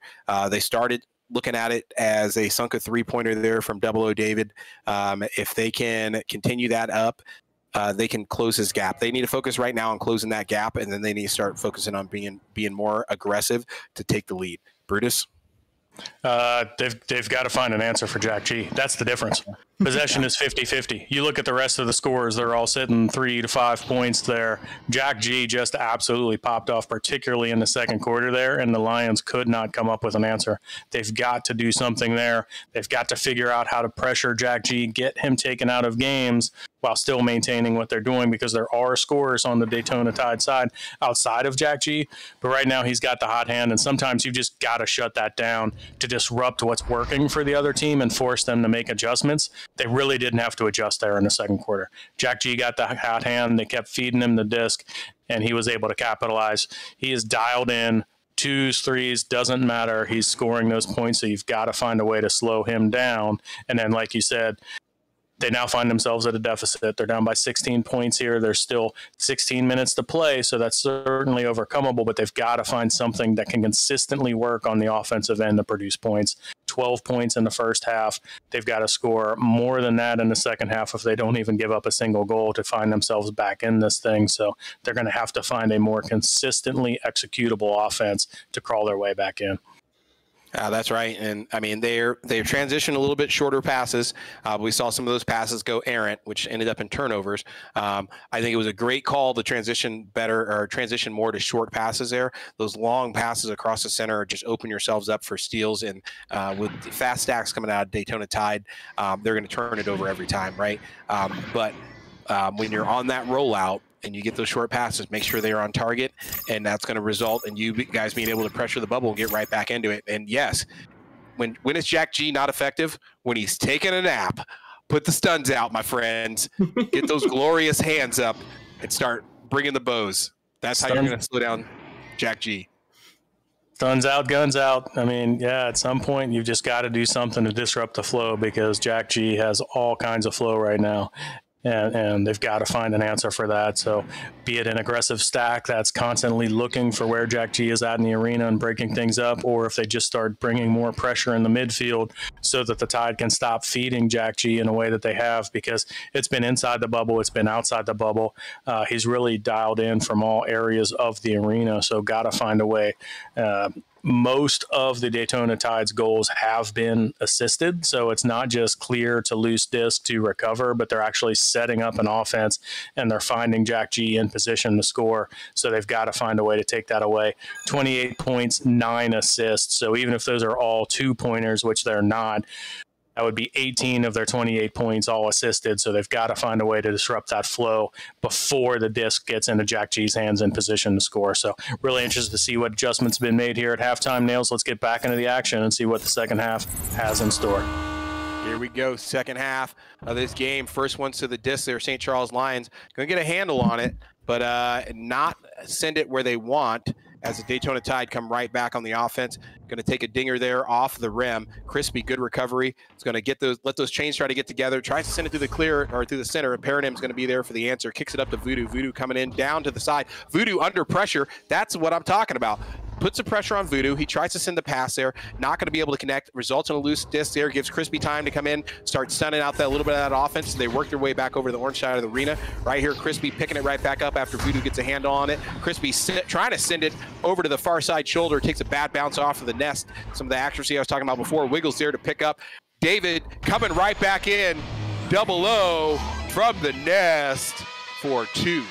They started looking at it as a sunk a three-pointer there from Double O David. If they can continue that up, they can close this gap. They need to focus right now on closing that gap, and then they need to start focusing on being more aggressive to take the lead. Brutus? They've got to find an answer for Jack G. That's the difference. Possession is 50-50. You look at the rest of the scores, they're all sitting 3 to 5 points there. Jack G just absolutely popped off, particularly in the second quarter there, and the Lions could not come up with an answer. They've got to do something there. They've got to figure out how to pressure Jack G, get him taken out of games while still maintaining what they're doing, because there are scores on the Daytona Tide side outside of Jack G. But right now he's got the hot hand, and sometimes you just got to shut that down to disrupt what's working for the other team and force them to make adjustments. They really didn't have to adjust there in the second quarter. Jack G got the hot hand. They kept feeding him the disc, and he was able to capitalize. He is dialed in. 2s, 3s, doesn't matter. He's scoring those points, so you've got to find a way to slow him down. And then, like you said, they now find themselves at a deficit. They're down by 16 points here. There's still 16 minutes to play, so that's certainly overcomable, but they've got to find something that can consistently work on the offensive end to produce points. 12 points in the first half. They've got to score more than that in the second half if they don't even give up a single goal to find themselves back in this thing. So they're going to have to find a more consistently executable offense to crawl their way back in. That's right. And I mean, they've transitioned a little bit shorter passes. We saw some of those passes go errant, which ended up in turnovers. I think it was a great call to transition more to short passes there. Those long passes across the center just open yourselves up for steals. And with the fast stacks coming out of Daytona Tide, they're going to turn it over every time, right? But when you're on that rollout, and you get those short passes, make sure they are on target, and that's going to result in you guys being able to pressure the bubble and get right back into it. And yes, when is Jack G not effective? When he's taking a nap. Put the stuns out, my friends. Get those glorious hands up and start bringing the bows. That's how you're going to slow down Jack G. Guns out, guns out. I mean, yeah, at some point you've just got to do something to disrupt the flow because Jack G has all kinds of flow right now. And they've got to find an answer for that. So be it an aggressive stack that's constantly looking for where Jack G is at in the arena and breaking things up, or if they just start bringing more pressure in the midfield so that the Tide can stop feeding Jack G in a way that they have, because it's been inside the bubble, it's been outside the bubble. He's really dialed in from all areas of the arena, so got to find a way. Most of the Daytona Tide's goals have been assisted, so it's not just clear to loose disc to recover, but they're actually setting up an offense and they're finding Jack G in position to score, so they've got to find a way to take that away. 28 points, 9 assists, so even if those are all 2-pointers, which they're not, that would be 18 of their 28 points all assisted, so they've got to find a way to disrupt that flow before the disc gets into Jack G's hands in position to score. So really interested to see what adjustments have been made here at halftime. Nails, let's get back into the action and see what the second half has in store. Here we go, second half of this game. First one's to the disc there, St. Charles Lions. Going to get a handle on it, but not send it where they want, as the Daytona Tide come right back on the offense. Going to take a dinger there off the rim. Crispy, good recovery. It's going to get let those chains try to get together. Tries to send it through the clear, or through the center. Paranim's going to be there for the answer. Kicks it up to Voodoo. Voodoo coming in down to the side. Voodoo under pressure. That's what I'm talking about. Puts some pressure on Voodoo. He tries to send the pass there. Not going to be able to connect. Results in a loose disc there. Gives Crispy time to come in, start stunning out that little bit of that offense. They work their way back over to the orange side of the arena. Right here, Crispy picking it right back up after Voodoo gets a handle on it. Crispy trying to send it over to the far side shoulder. Takes a bad bounce off of the nest. Some of the accuracy I was talking about before. Wiggles there to pick up. David coming right back in. Double O from the nest for 2.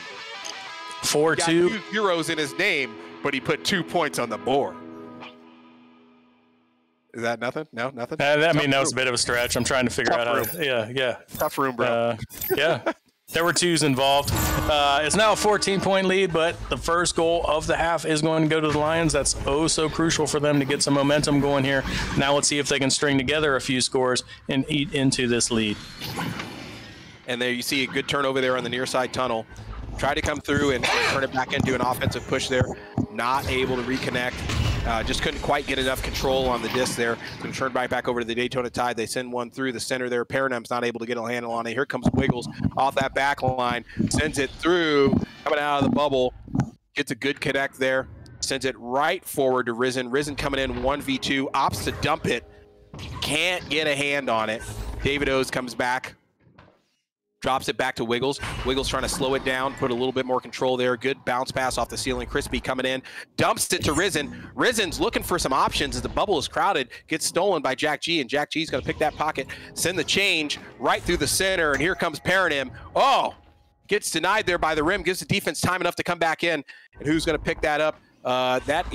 4-2. Got 2 zeros in his name, but he put 2 points on the board. Is that nothing? No, nothing? I mean, that was a bit of a stretch. I'm trying to figure out how to, yeah. Tough room, bro. Yeah. There were 2s involved. It's now a 14-point lead, but the first goal of the half is going to go to the Lions. That's so crucial for them to get some momentum going here. Now let's see if they can string together a few scores and eat into this lead. And there you see a good turnover there on the near side tunnel. Try to come through and turn it back into an offensive push there. Not able to reconnect. Just couldn't quite get enough control on the disc there. Going to turn right back over to the Daytona Tide. They send one through the center there. Paranim's not able to get a handle on it. Here comes Wiggles off that back line. Sends it through, coming out of the bubble. Gets a good connect there. Sends it right forward to Risen. Risen coming in 1v2. Opts to dump it. Can't get a hand on it. David O's comes back. Drops it back to Wiggles. Wiggles trying to slow it down, put a little bit more control there. Good bounce pass off the ceiling. Crispy coming in. Dumps it to Risen. Risen's looking for some options as the bubble is crowded. Gets stolen by Jack G, and Jack G's going to pick that pocket, send the change right through the center, and here comes Paranim. Oh, gets denied there by the rim. Gives the defense time enough to come back in. And who's going to pick that up? That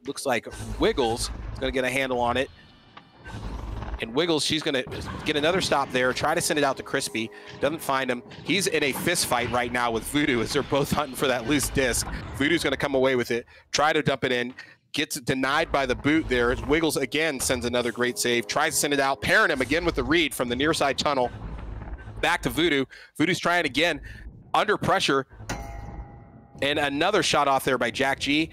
looks like Wiggles is going to get a handle on it. And Wiggles, she's going to get another stop there, try to send it out to Crispy. Doesn't find him. He's in a fist fight right now with Voodoo as they're both hunting for that loose disc. Voodoo's going to come away with it, try to dump it in. Gets denied by the boot there. Wiggles again sends another great save. Tries to send it out. Paranum again with the read from the near side tunnel. Back to Voodoo. Voodoo's trying again. Under pressure. And another shot off there by Jack G.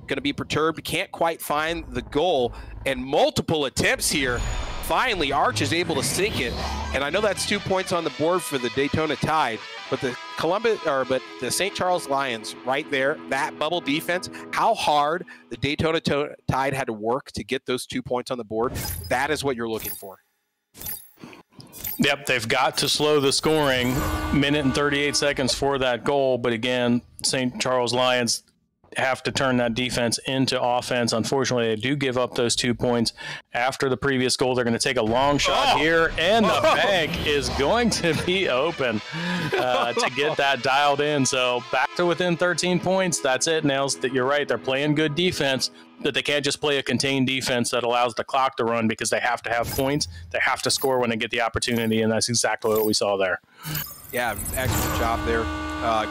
Going to be perturbed. Can't quite find the goal. And multiple attempts here. Finally, Arch is able to sink it, and I know that's 2 points on the board for the Daytona Tide, but the St. Charles Lions right there, that bubble defense, how hard the Daytona Tide had to work to get those 2 points on the board, that is what you're looking for. Yep, they've got to slow the scoring, minute and 38 seconds for that goal, but again, St. Charles Lions have to turn that defense into offense. Unfortunately, they do give up those 2 points after the previous goal. They're going to take a long shot here, and the bank is going to be open to get that dialed in. So back to within 13 points. That's it, Nails. You're right. They're playing good defense, but they can't just play a contained defense that allows the clock to run because they have to have points. They have to score when they get the opportunity, and that's exactly what we saw there. Yeah, excellent job there.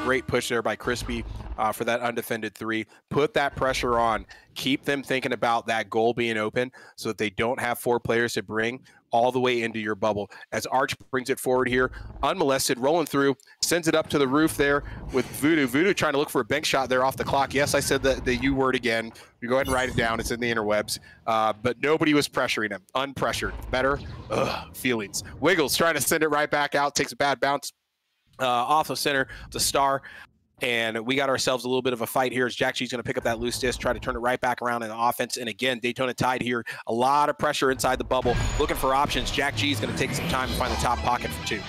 Great push there by Crispy for that undefended 3. Put that pressure on. Keep them thinking about that goal being open so that they don't have 4 players to bring. all the way into your bubble. As Arch brings it forward here, unmolested, rolling through, sends it up to the roof there with Voodoo. Voodoo trying to look for a bank shot there off the clock. Yes, I said the U word again. You go ahead and write it down. It's in the interwebs. But nobody was pressuring him. Unpressured. Better feelings. Wiggles trying to send it right back out. Takes a bad bounce off of center. The star. And we got ourselves a little bit of a fight here as Jack G's going to pick up that loose disc, try to turn it right back around in the offense. And again, Daytona Tide here, a lot of pressure inside the bubble, looking for options. Jack G's going to take some time to find the top pocket for 2.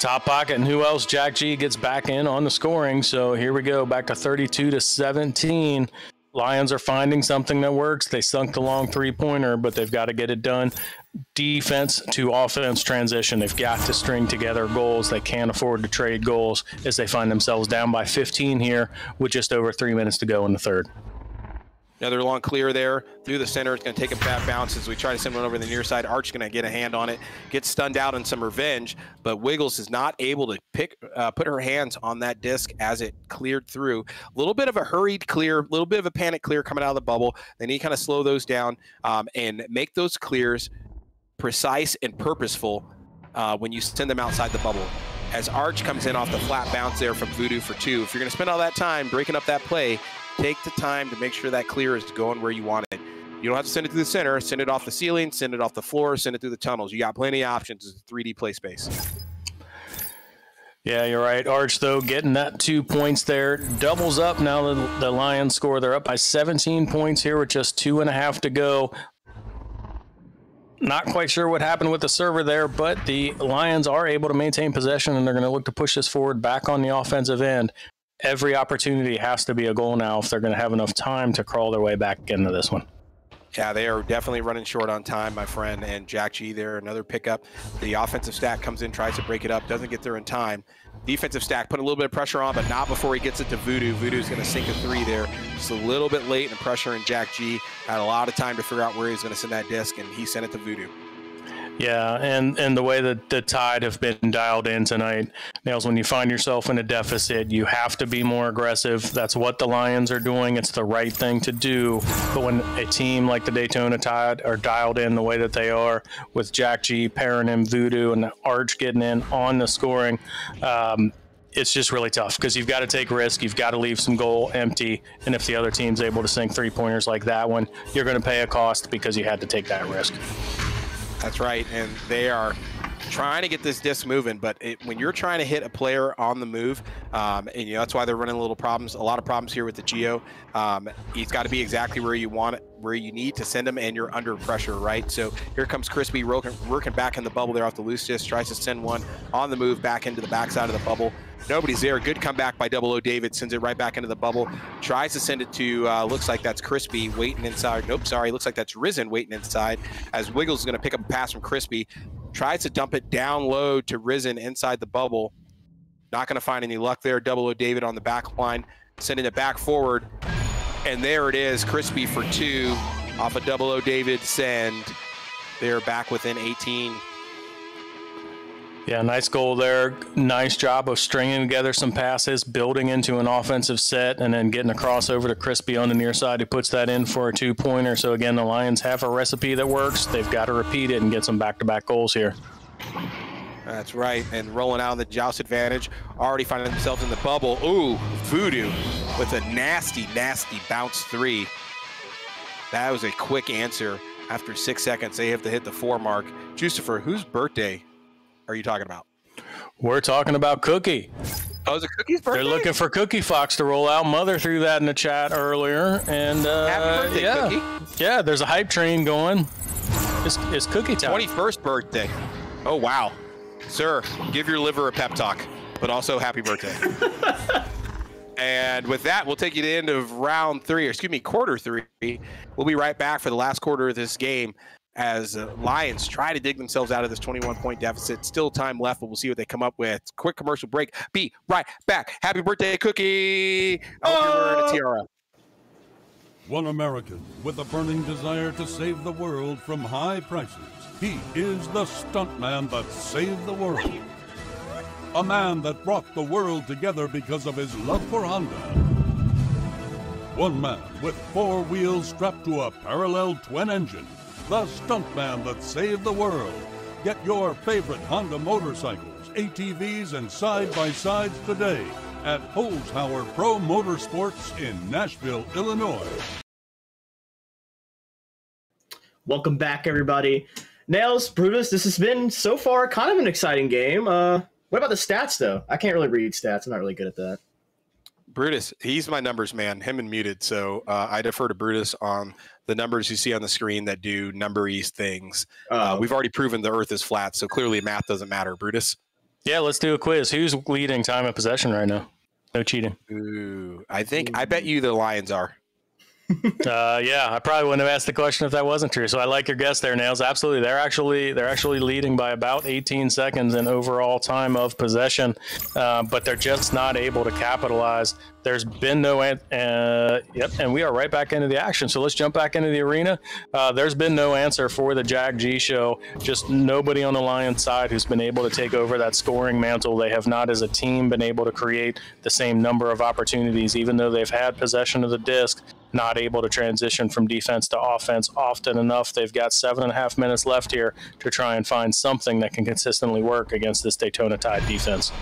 Top pocket, and who else? Jack G gets back in on the scoring. So here we go, back to 32-17. Lions are finding something that works. They sunk the long three-pointer, but they've got to get it done. Defense to offense transition. They've got to string together goals. They can't afford to trade goals as they find themselves down by 15 here with just over 3 minutes to go in the third. Another long clear there through the center. It's going to take a bad bounce as we try to send one over the near side. Arch going to get a hand on it, get stunned out on some revenge, but Wiggles is not able to put her hands on that disc as it cleared through. A little bit of a hurried clear, a little bit of a panic clear coming out of the bubble. They need to kind of slow those down and make those clears precise and purposeful when you send them outside the bubble. As Arch comes in off the flat bounce there from Voodoo for 2. If you're going to spend all that time breaking up that play, take the time to make sure that clear is going where you want it. You don't have to send it through the center. Send it off the ceiling, send it off the floor, send it through the tunnels. You got plenty of options. It's a 3D play space. Yeah, you're right. Arch, though, getting that 2 points there. Doubles up now the Lions score. They're up by 17 points here with just 2.5 to go. Not quite sure what happened with the server there, but the Lions are able to maintain possession, and they're going to look to push this forward back on the offensive end. Every opportunity has to be a goal now if they're going to have enough time to crawl their way back into this one. Yeah, they are definitely running short on time, my friend. And Jack G there, another pickup. The offensive stack comes in, tries to break it up, doesn't get there in time. Defensive stack put a little bit of pressure on, but not before he gets it to Voodoo. Voodoo's going to sink a 3 there. Just a little bit late in the pressure, and Jack G had a lot of time to figure out where he's going to send that disc, and he sent it to Voodoo. Yeah, and the way that the Tide have been dialed in tonight, Nails, when you find yourself in a deficit, you have to be more aggressive. That's what the Lions are doing. It's the right thing to do. But when a team like the Daytona Tide are dialed in the way that they are, with Jack G pairing him Voodoo and Arch getting in on the scoring, it's just really tough because you've got to take risk. You've got to leave some goal empty. And if the other team's able to sink three-pointers like that one, you're going to pay a cost because you had to take that risk. That's right, and they are trying to get this disc moving, but when you're trying to hit a player on the move, and that's why they're running a lot of problems here with the Geo. He's got to be exactly where you want it, where you need to send him, and you're under pressure, right? So here comes Crispy working back in the bubble there off the loose disc, tries to send one on the move back into the backside of the bubble. Nobody's there. Good comeback by 00 David. Sends it right back into the bubble. Tries to send it to, looks like that's Crispy waiting inside. Nope, sorry. Looks like that's Risen waiting inside. As Wiggles is going to pick up a pass from Crispy. Tries to dump it down low to Risen inside the bubble. Not going to find any luck there. 00 David on the back line. Sending it back forward. And there it is. Crispy for 2 off a 00 David send. They're back within 18. Yeah, nice goal there. Nice job of stringing together some passes, building into an offensive set, and then getting a crossover to Crispy on the near side who puts that in for a 2-pointer. So, again, the Lions have a recipe that works. They've got to repeat it and get some back-to-back goals here. That's right, and rolling out of the joust advantage, already finding themselves in the bubble. Ooh, Voodoo with a nasty, nasty bounce 3. That was a quick answer. After 6 seconds, they have to hit the 4 mark. Jucifer, whose birthday are you talking about? We're talking about Cookie. Oh, is it Cookie's birthday? They're looking for Cookie Fox to roll out. Mother threw that in the chat earlier. And happy birthday, yeah. Cookie. Yeah, there's a hype train going. It's Cookie time. 21st birthday. Oh, wow. Sir, give your liver a pep talk, but also happy birthday. And with that, we'll take you to the end of quarter 3. We'll be right back for the last quarter of this game as Lions try to dig themselves out of this 21-point deficit. Still time left, but we'll see what they come up with. Quick commercial break. Be right back. Happy birthday, Cookie. I hope you're wearing a tiara. One American with a burning desire to save the world from high prices. He is the stuntman that saved the world. A man that brought the world together because of his love for Honda. One man with 4 wheels strapped to a parallel twin engine. the stuntman that saved the world. Get your favorite Honda motorcycles, ATVs, and side-by-sides today at Holzhauer Pro Motorsports in Nashville, Illinois. Welcome back, everybody. Nails, Brutus, this has been, so far, kind of an exciting game. What about the stats, though? I can't really read stats. I'm not really good at that. Brutus, he's my numbers man, him and muted. So I defer to Brutus on the numbers you see on the screen that do numbery things. We've already proven the earth is flat, so clearly math doesn't matter. Brutus? Yeah, let's do a quiz. Who's leading time of possession right now? No cheating. Ooh, I bet you the Lions are. Yeah, I probably wouldn't have asked the question if that wasn't true. So I like your guess there, Nails. Absolutely. They're actually leading by about 18 seconds in overall time of possession, but they're just not able to capitalize. There's been no and we are right back into the action. So let's jump back into the arena. There's been no answer for the Jack G show. Just nobody on the Lions side who's been able to take over that scoring mantle. They have not, as a team, been able to create the same number of opportunities, even though they've had possession of the disc. Not able to transition from defense to offense often enough. They've got 7.5 minutes left here to try and find something that can consistently work against this Daytona Tide defense.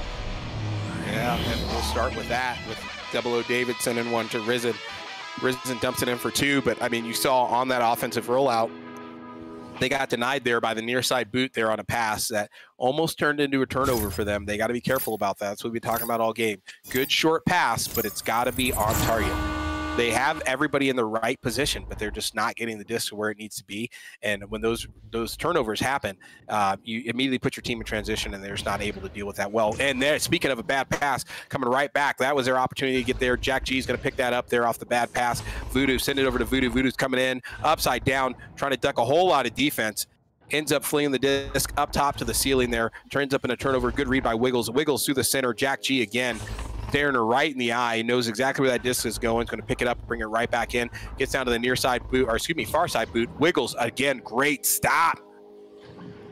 Yeah, and we'll start with that, with Double O David sending one to Risen. Risen dumps it in for 2, but I mean, you saw on that offensive rollout, they got denied there by the near side boot there on a pass that almost turned into a turnover for them. They got to be careful about that. That's what we've been talking about all game. Good short pass, but it's got to be on target. They have everybody in the right position, but they're just not getting the disc to where it needs to be. And when those turnovers happen, you immediately put your team in transition, and they're just not able to deal with that well. And there, speaking of a bad pass, coming right back, that was their opportunity to get there. Jack G is going to pick that up there off the bad pass. Voodoo, send it over to Voodoo. Voodoo's coming in upside down, trying to duck a whole lot of defense. Ends up flinging the disc up top to the ceiling there. Turns up in a turnover. Good read by Wiggles. Wiggles through the center. Jack G again. Staring her right in the eye. He knows exactly where that disc is going. He's going to pick it up, bring it right back in. Gets down to the near side boot, or excuse me, far side boot. Wiggles again. Great stop.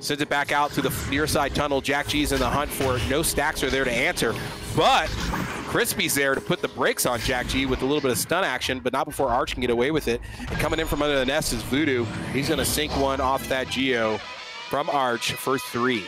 Sends it back out to the near side tunnel. Jack G's in the hunt for it. No stacks are there to answer, but Crispy's there to put the brakes on Jack G with a little bit of stun action, but not before Arch can get away with it. And coming in from under the nest is Voodoo. He's going to sink one off that Geo from Arch for 3.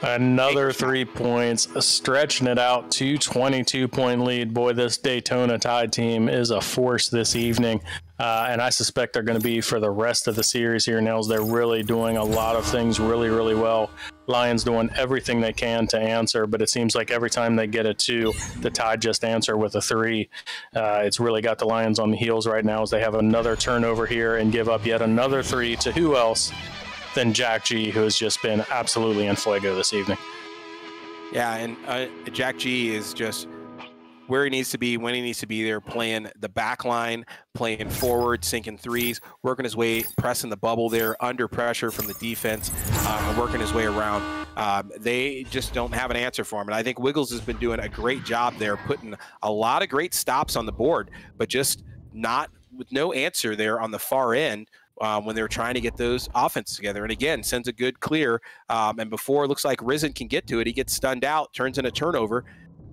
Another 3 points, stretching it out to 22-point lead. Boy, this Daytona Tide team is a force this evening, and I suspect they're going to be for the rest of the series here, Nels. They're really doing a lot of things really, really well. Lions doing everything they can to answer, but it seems like every time they get a 2, the Tide just answer with a 3. It's really got the Lions on the heels right now as they have another turnover here and give up yet another 3 to who else than Jack G, who has just been absolutely in fuego this evening. Yeah, and Jack G is just where he needs to be, when he needs to be there, playing the back line, playing forward, sinking 3s, working his way, pressing the bubble there, under pressure from the defense, and working his way around. They just don't have an answer for him. And I think Wiggles has been doing a great job there, putting a lot of great stops on the board, but just not with no answer there on the far end. When they're trying to get those offenses together. And again, sends a good clear. And before it looks like Risen can get to it, he gets stunned out, turns in a turnover.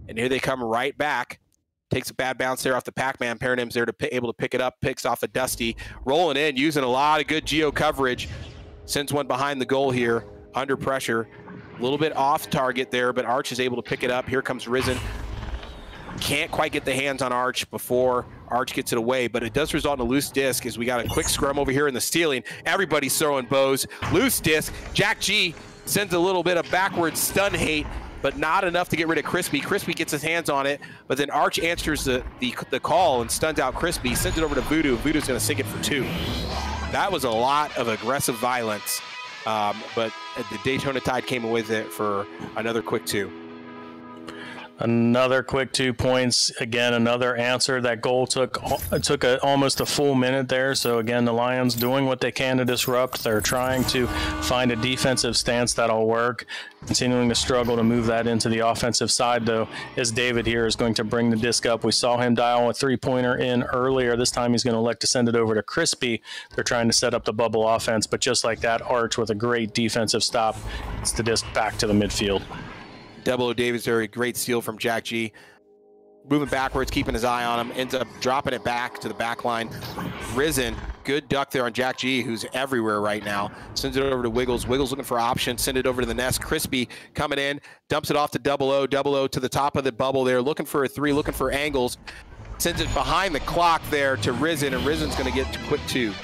And here they come right back. Takes a bad bounce there off the Pac-Man. Paranim's there to able to pick it up, picks off a Dusty. Rolling in, using a lot of good geo coverage. Sends one behind the goal here, under pressure. A little bit off target there, but Arch is able to pick it up. Here comes Risen. Can't quite get the hands on Arch before Arch gets it away, but it does result in a loose disc as we got a quick scrum over here in the ceiling. Everybody's throwing bows. Loose disc. Jack G sends a little bit of backwards stun hate, but not enough to get rid of Crispy. Crispy gets his hands on it, but then Arch answers the call and stuns out Crispy. Sends it over to Voodoo. Voodoo's going to sink it for 2. That was a lot of aggressive violence, but the Daytona Tide came away with it for another quick 2. Another quick 2 points. Again, another answer. That goal took almost a full minute there. So again, the Lions doing what they can to disrupt. They're trying to find a defensive stance that'll work. Continuing to struggle to move that into the offensive side, though, as David here is going to bring the disc up. We saw him dial a 3-pointer in earlier. This time he's going to elect to send it over to Crispy. They're trying to set up the bubble offense, but just like that, Arch with a great defensive stop, it's the disc back to the midfield. Double O Davis there, a great steal from Jack G. Moving backwards, keeping his eye on him, ends up dropping it back to the back line. Risen Good duck there on Jack G, who's everywhere right now. Sends it over to Wiggles. Wiggles looking for options. Send it over to the nest. Crispy coming in. Dumps it off to Double O. Double O to the top of the bubble there. Looking for a 3, looking for angles. Sends it behind the clock there to Risen, and Risen's going to get quick 2.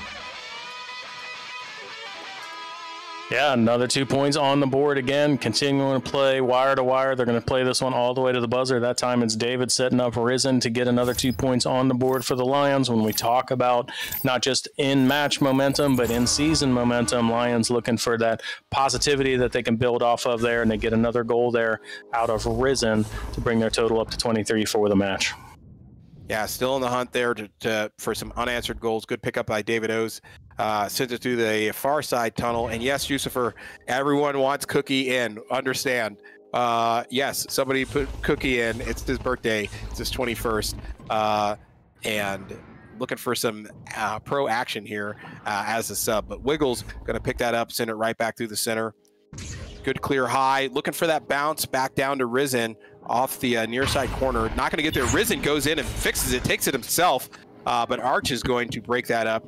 Yeah, another 2 points on the board again, continuing to play wire to wire. They're going to play this one all the way to the buzzer. That time it's David setting up Risen to get another 2 points on the board for the Lions. When we talk about not just in-match momentum, but in-season momentum, Lions looking for that positivity that they can build off of there, and they get another goal there out of Risen to bring their total up to 23 for the match. Yeah, still in the hunt there for some unanswered goals. Good pickup by David O's. Sends it through the far side tunnel. And yes, Yusufer, everyone wants Cookie in. Understand. Yes, somebody put Cookie in. It's his birthday. It's his 21st. And looking for some pro action here as a sub. But Wiggles going to pick that up, send it right back through the center. Good clear high. Looking for that bounce back down to Risen off the near side corner. Not going to get there. Risen goes in and fixes it, takes it himself. But Arch is going to break that up.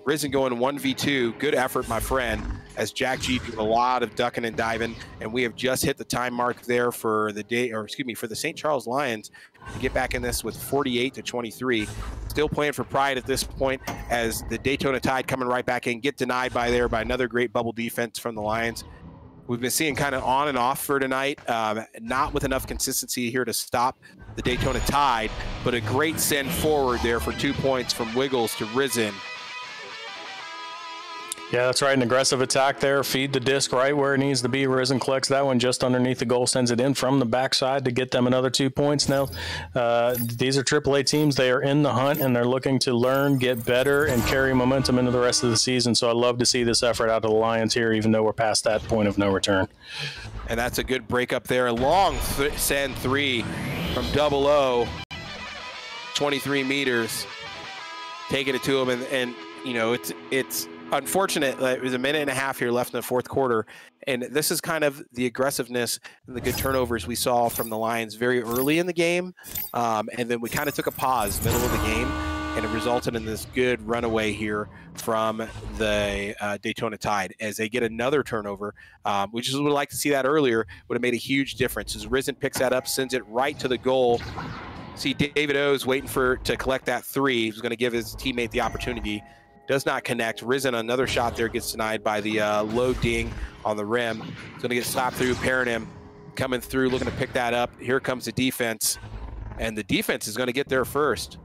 Risen going 1v2. Good effort, my friend, as Jack G doing a lot of ducking and diving. And we have just hit the time mark there for the day, or excuse me, for the St. Charles Lions to get back in this with 48-23. Still playing for pride at this point as the Daytona Tide coming right back in, get denied by another great bubble defense from the Lions. We've been seeing kind of on and off for tonight, not with enough consistency here to stop the Daytona Tide, but a great send forward there for 2 points from Wiggles to Risen. Yeah, that's right. An aggressive attack there. Feed the disc right where it needs to be. Risen collects that one just underneath the goal, sends it in from the backside to get them another 2 points. Now, these are AAA teams. They are in the hunt, and they're looking to learn, get better, and carry momentum into the rest of the season. So I love to see this effort out of the Lions here, even though we're past that point of no return. And that's a good breakup there. A long send 3 from Double O, 23 meters. Taking it to him, and you know, it's unfortunate. It was a minute and a half here left in the fourth quarter, and this is kind of the aggressiveness and the good turnovers we saw from the Lions very early in the game, and then we kind of took a pause middle of the game, and it resulted in this good runaway here from the Daytona Tide as they get another turnover. We just would like to see that earlier. Would have made a huge difference as Risen picks that up, sends it right to the goal. See David O's waiting to collect that 3. He's going to give his teammate the opportunity. Does not connect. Risen, another shot there, gets denied by the low ding on the rim. He's going to get slapped through. Paranim coming through, looking to pick that up. Here comes the defense, and the defense is going to get there first.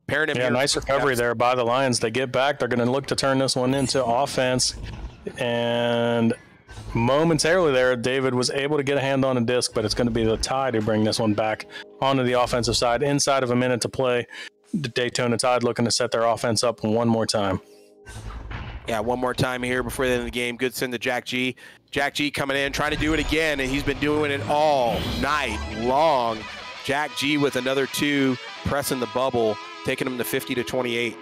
Paranim. Yeah, nice recovery there by the Lions. They get back. They're going to look to turn this one into offense, and momentarily there, David was able to get a hand on a disc, but it's going to be the Tide who bring this one back onto the offensive side. Inside of a minute to play, the Daytona Tide looking to set their offense up one more time. Yeah, one more time here before the end of the game. Good send to Jack G. Jack G coming in, trying to do it again, and he's been doing it all night long. Jack G with another 2, pressing the bubble, taking him to 50-28.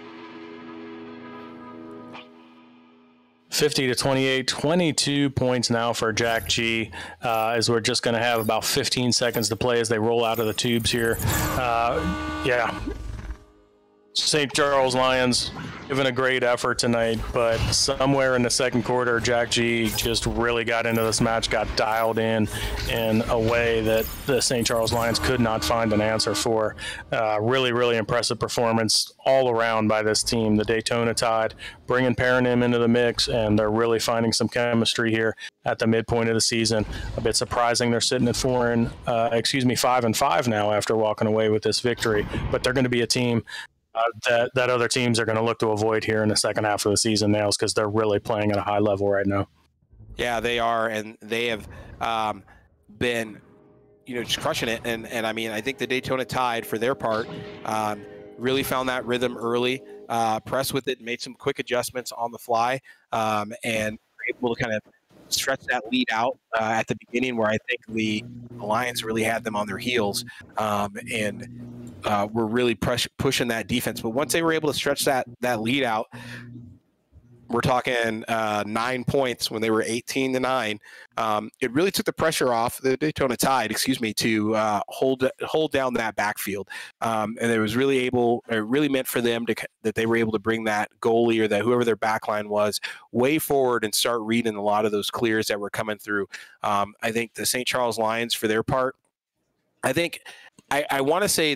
50-28, 22 points now for Jack G, as we're just going to have about 15 seconds to play as they roll out of the tubes here. Yeah. St. Charles Lions giving a great effort tonight, but somewhere in the second quarter, Jack G just really got into this match, got dialed in a way that the St. Charles Lions could not find an answer for. Really, really impressive performance all around by this team. The Daytona Tide bringing Paranim into the mix, and they're really finding some chemistry here at the midpoint of the season. A bit surprising they're sitting at 5-5 now after walking away with this victory, but they're going to be a team that other teams are going to look to avoid here in the second half of the season, Nails, because they're really playing at a high level right now. Yeah, they are, and they have been, just crushing it. And I mean, I think the Daytona Tide, for their part, really found that rhythm early, pressed with it, and made some quick adjustments on the fly, and were able to kind of stretch that lead out at the beginning, where I think the Lions really had them on their heels, and were really pushing that defense. But once they were able to stretch that lead out, We're talking 9 points when they were 18-9. It really took the pressure off the Daytona Tide, to hold down that backfield. And it was really meant for them that they were able to bring that goalie or that whoever their backline was way forward and start reading a lot of those clears that were coming through. I think the St. Charles Lions, for their part, I want to say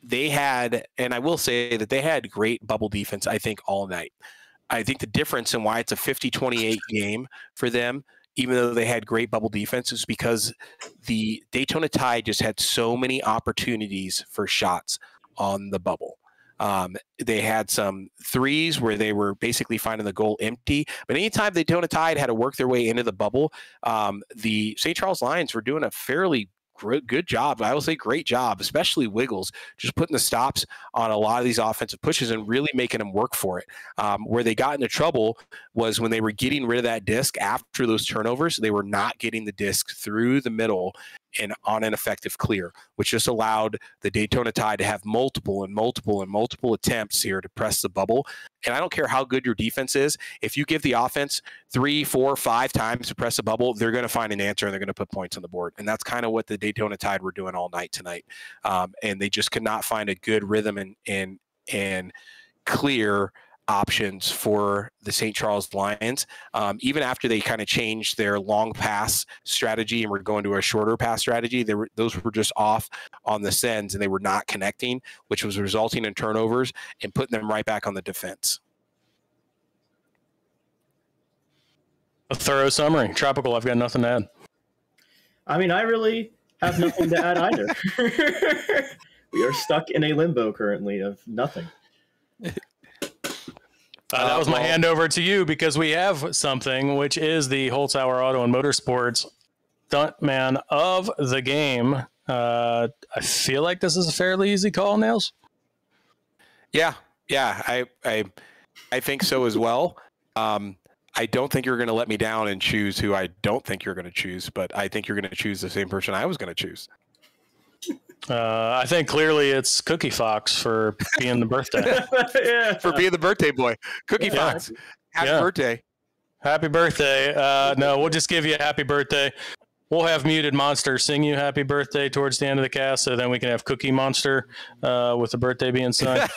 they had, and I will say that they had great bubble defense, I think, all night. I think the difference in why it's a 50-28 game for them, even though they had great bubble defense, is because the Daytona Tide just had so many opportunities for shots on the bubble. They had some threes where they were basically finding the goal empty. But anytime the Daytona Tide had to work their way into the bubble, the St. Charles Lions were doing a fairly good job. I will say great job, especially Wiggles, just putting the stops on a lot of these offensive pushes and really making them work for it. Where they got into trouble was when they were getting rid of that disc after those turnovers. They were not getting the disc through the middle and on an effective clear, which just allowed the Daytona Tide to have multiple attempts here to press the bubble. And I don't care how good your defense is. If you give the offense 3, 4, 5 times to press the bubble, they're going to find an answer and they're going to put points on the board. And that's kind of what the Daytona Tide were doing all night tonight. And they just could not find a good rhythm and clear options for the St. Charles Lions. Even after they kind of changed their long pass strategy and were going to a shorter pass strategy, those were just off on the sends and they were not connecting, which was resulting in turnovers and putting them right back on the defense. A thorough summary. Tropical, I've got nothing to add. I mean, I really have nothing to add either. We are stuck in a limbo currently of nothing. That was my handover to you because we have something, which is the Holzhauer Auto and Motorsports stuntman of the game. I feel like this is a fairly easy call, Nails. Yeah, I think so as well. I don't think you're going to let me down and choose who I don't think you're going to choose, but I think you're going to choose the same person I was going to choose. I think clearly it's Cookie Fox for being the birthday. Yeah. For being the birthday boy. Cookie Fox. Happy birthday. Happy birthday. No, we'll just give you a happy birthday. We'll have Muted Monster sing you happy birthday towards the end of the cast, so then we can have Cookie Monster with the birthday being sung.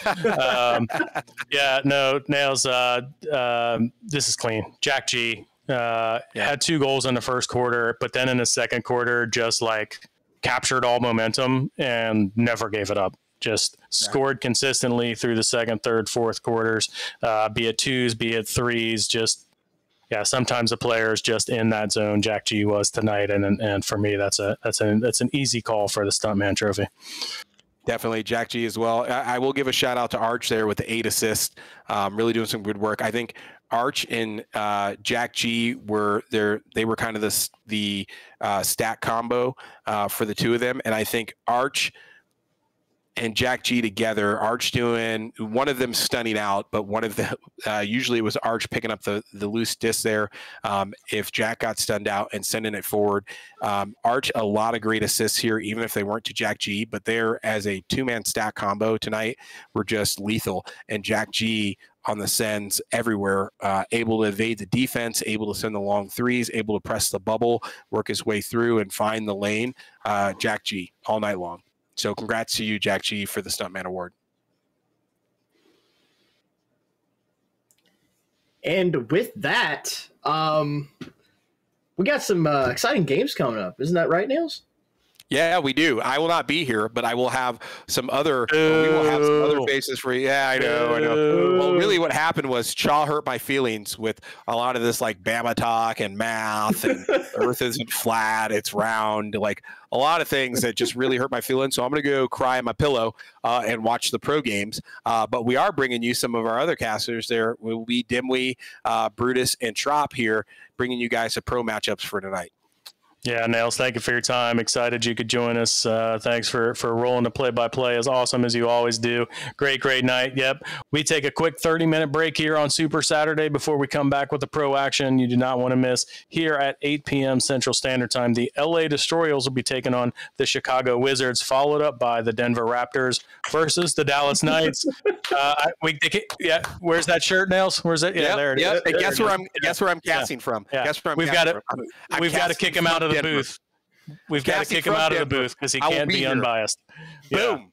Nails, this is clean. Jack G had 2 goals in the first quarter, but then in the second quarter, just like captured all momentum and never gave it up. Just scored consistently through the second, third, fourth quarters, be it 2s, be it 3s. Sometimes the player is just in that zone. Jack G was tonight, and for me, that's an easy call for the Stuntman Trophy. Definitely Jack G as well. I will give a shout out to Arch there with the 8 assists, really doing some good work. I think Arch and Jack G were there. They were kind of the stat combo for the two of them, and I think Arch and Jack G together, Arch doing one of them stunning out, but one of the usually it was Arch picking up the loose disc there. If Jack got stunned out and sending it forward, Arch a lot of great assists here, even if they weren't to Jack G. But they're as a 2-man stack combo tonight were just lethal, and Jack G on the sends everywhere, able to evade the defense, able to send the long threes, able to press the bubble, work his way through and find the lane. Jack G all night long. So congrats to you, Jack G, for the Stuntman Award. And with that, we got some exciting games coming up. Isn't that right, Nails? Yeah, we do. I will not be here, but I will have some other. We will have some other faces for you. Yeah, I know. Well, really, what happened was Chaw hurt my feelings with a lot of this like Bama talk and math and Earth isn't flat, it's round. Like a lot of things that just really hurt my feelings. So I'm going to go cry on my pillow and watch the pro games. But we are bringing you some of our other casters. There will be Dimwee, Brutus, and Trop here, bringing you guys some pro matchups for tonight. Yeah, Nails, thank you for your time. Excited you could join us. Thanks for rolling the play-by-play as awesome as you always do. Great night. Yep. We take a quick 30-minute break here on Super Saturday before we come back with the pro action you do not want to miss. Here at 8 p.m. Central Standard Time, the LA Destroyers will be taking on the Chicago Wizards, followed up by the Denver Raptors versus the Dallas Knights. Where's that shirt, Nails? Where's it? Yeah, there it is. And guess where I'm casting from. Yeah. Guess where I'm We've got to kick him out of the booth. We've got to kick him out of the booth because he can't be unbiased. Boom.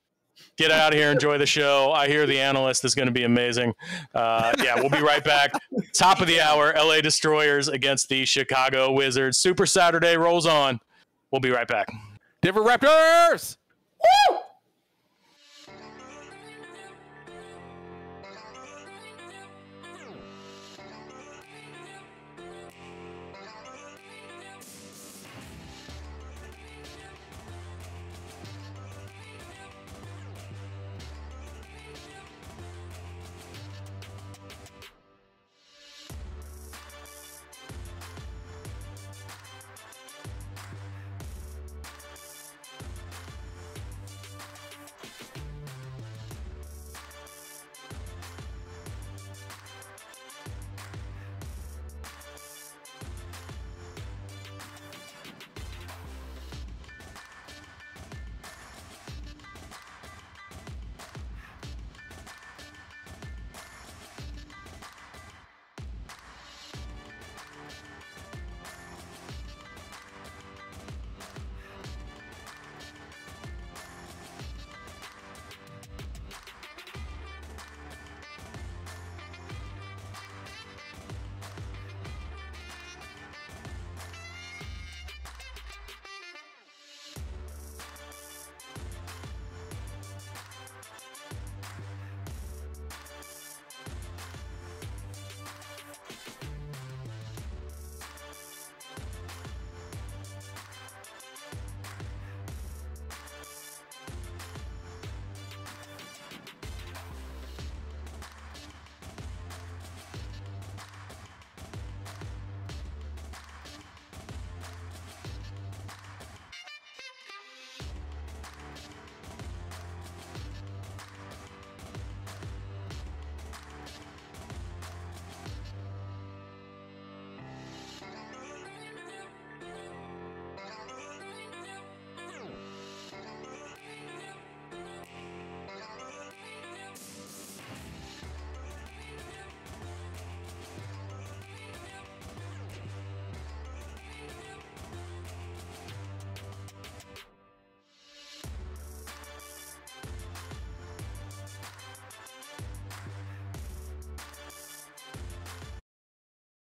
Get out of here. Enjoy the show. I hear the analyst is going to be amazing. We'll be right back. Top of the hour, LA Destroyers against the Chicago Wizards. Super Saturday rolls on. We'll be right back. Denver Raptors! Woo!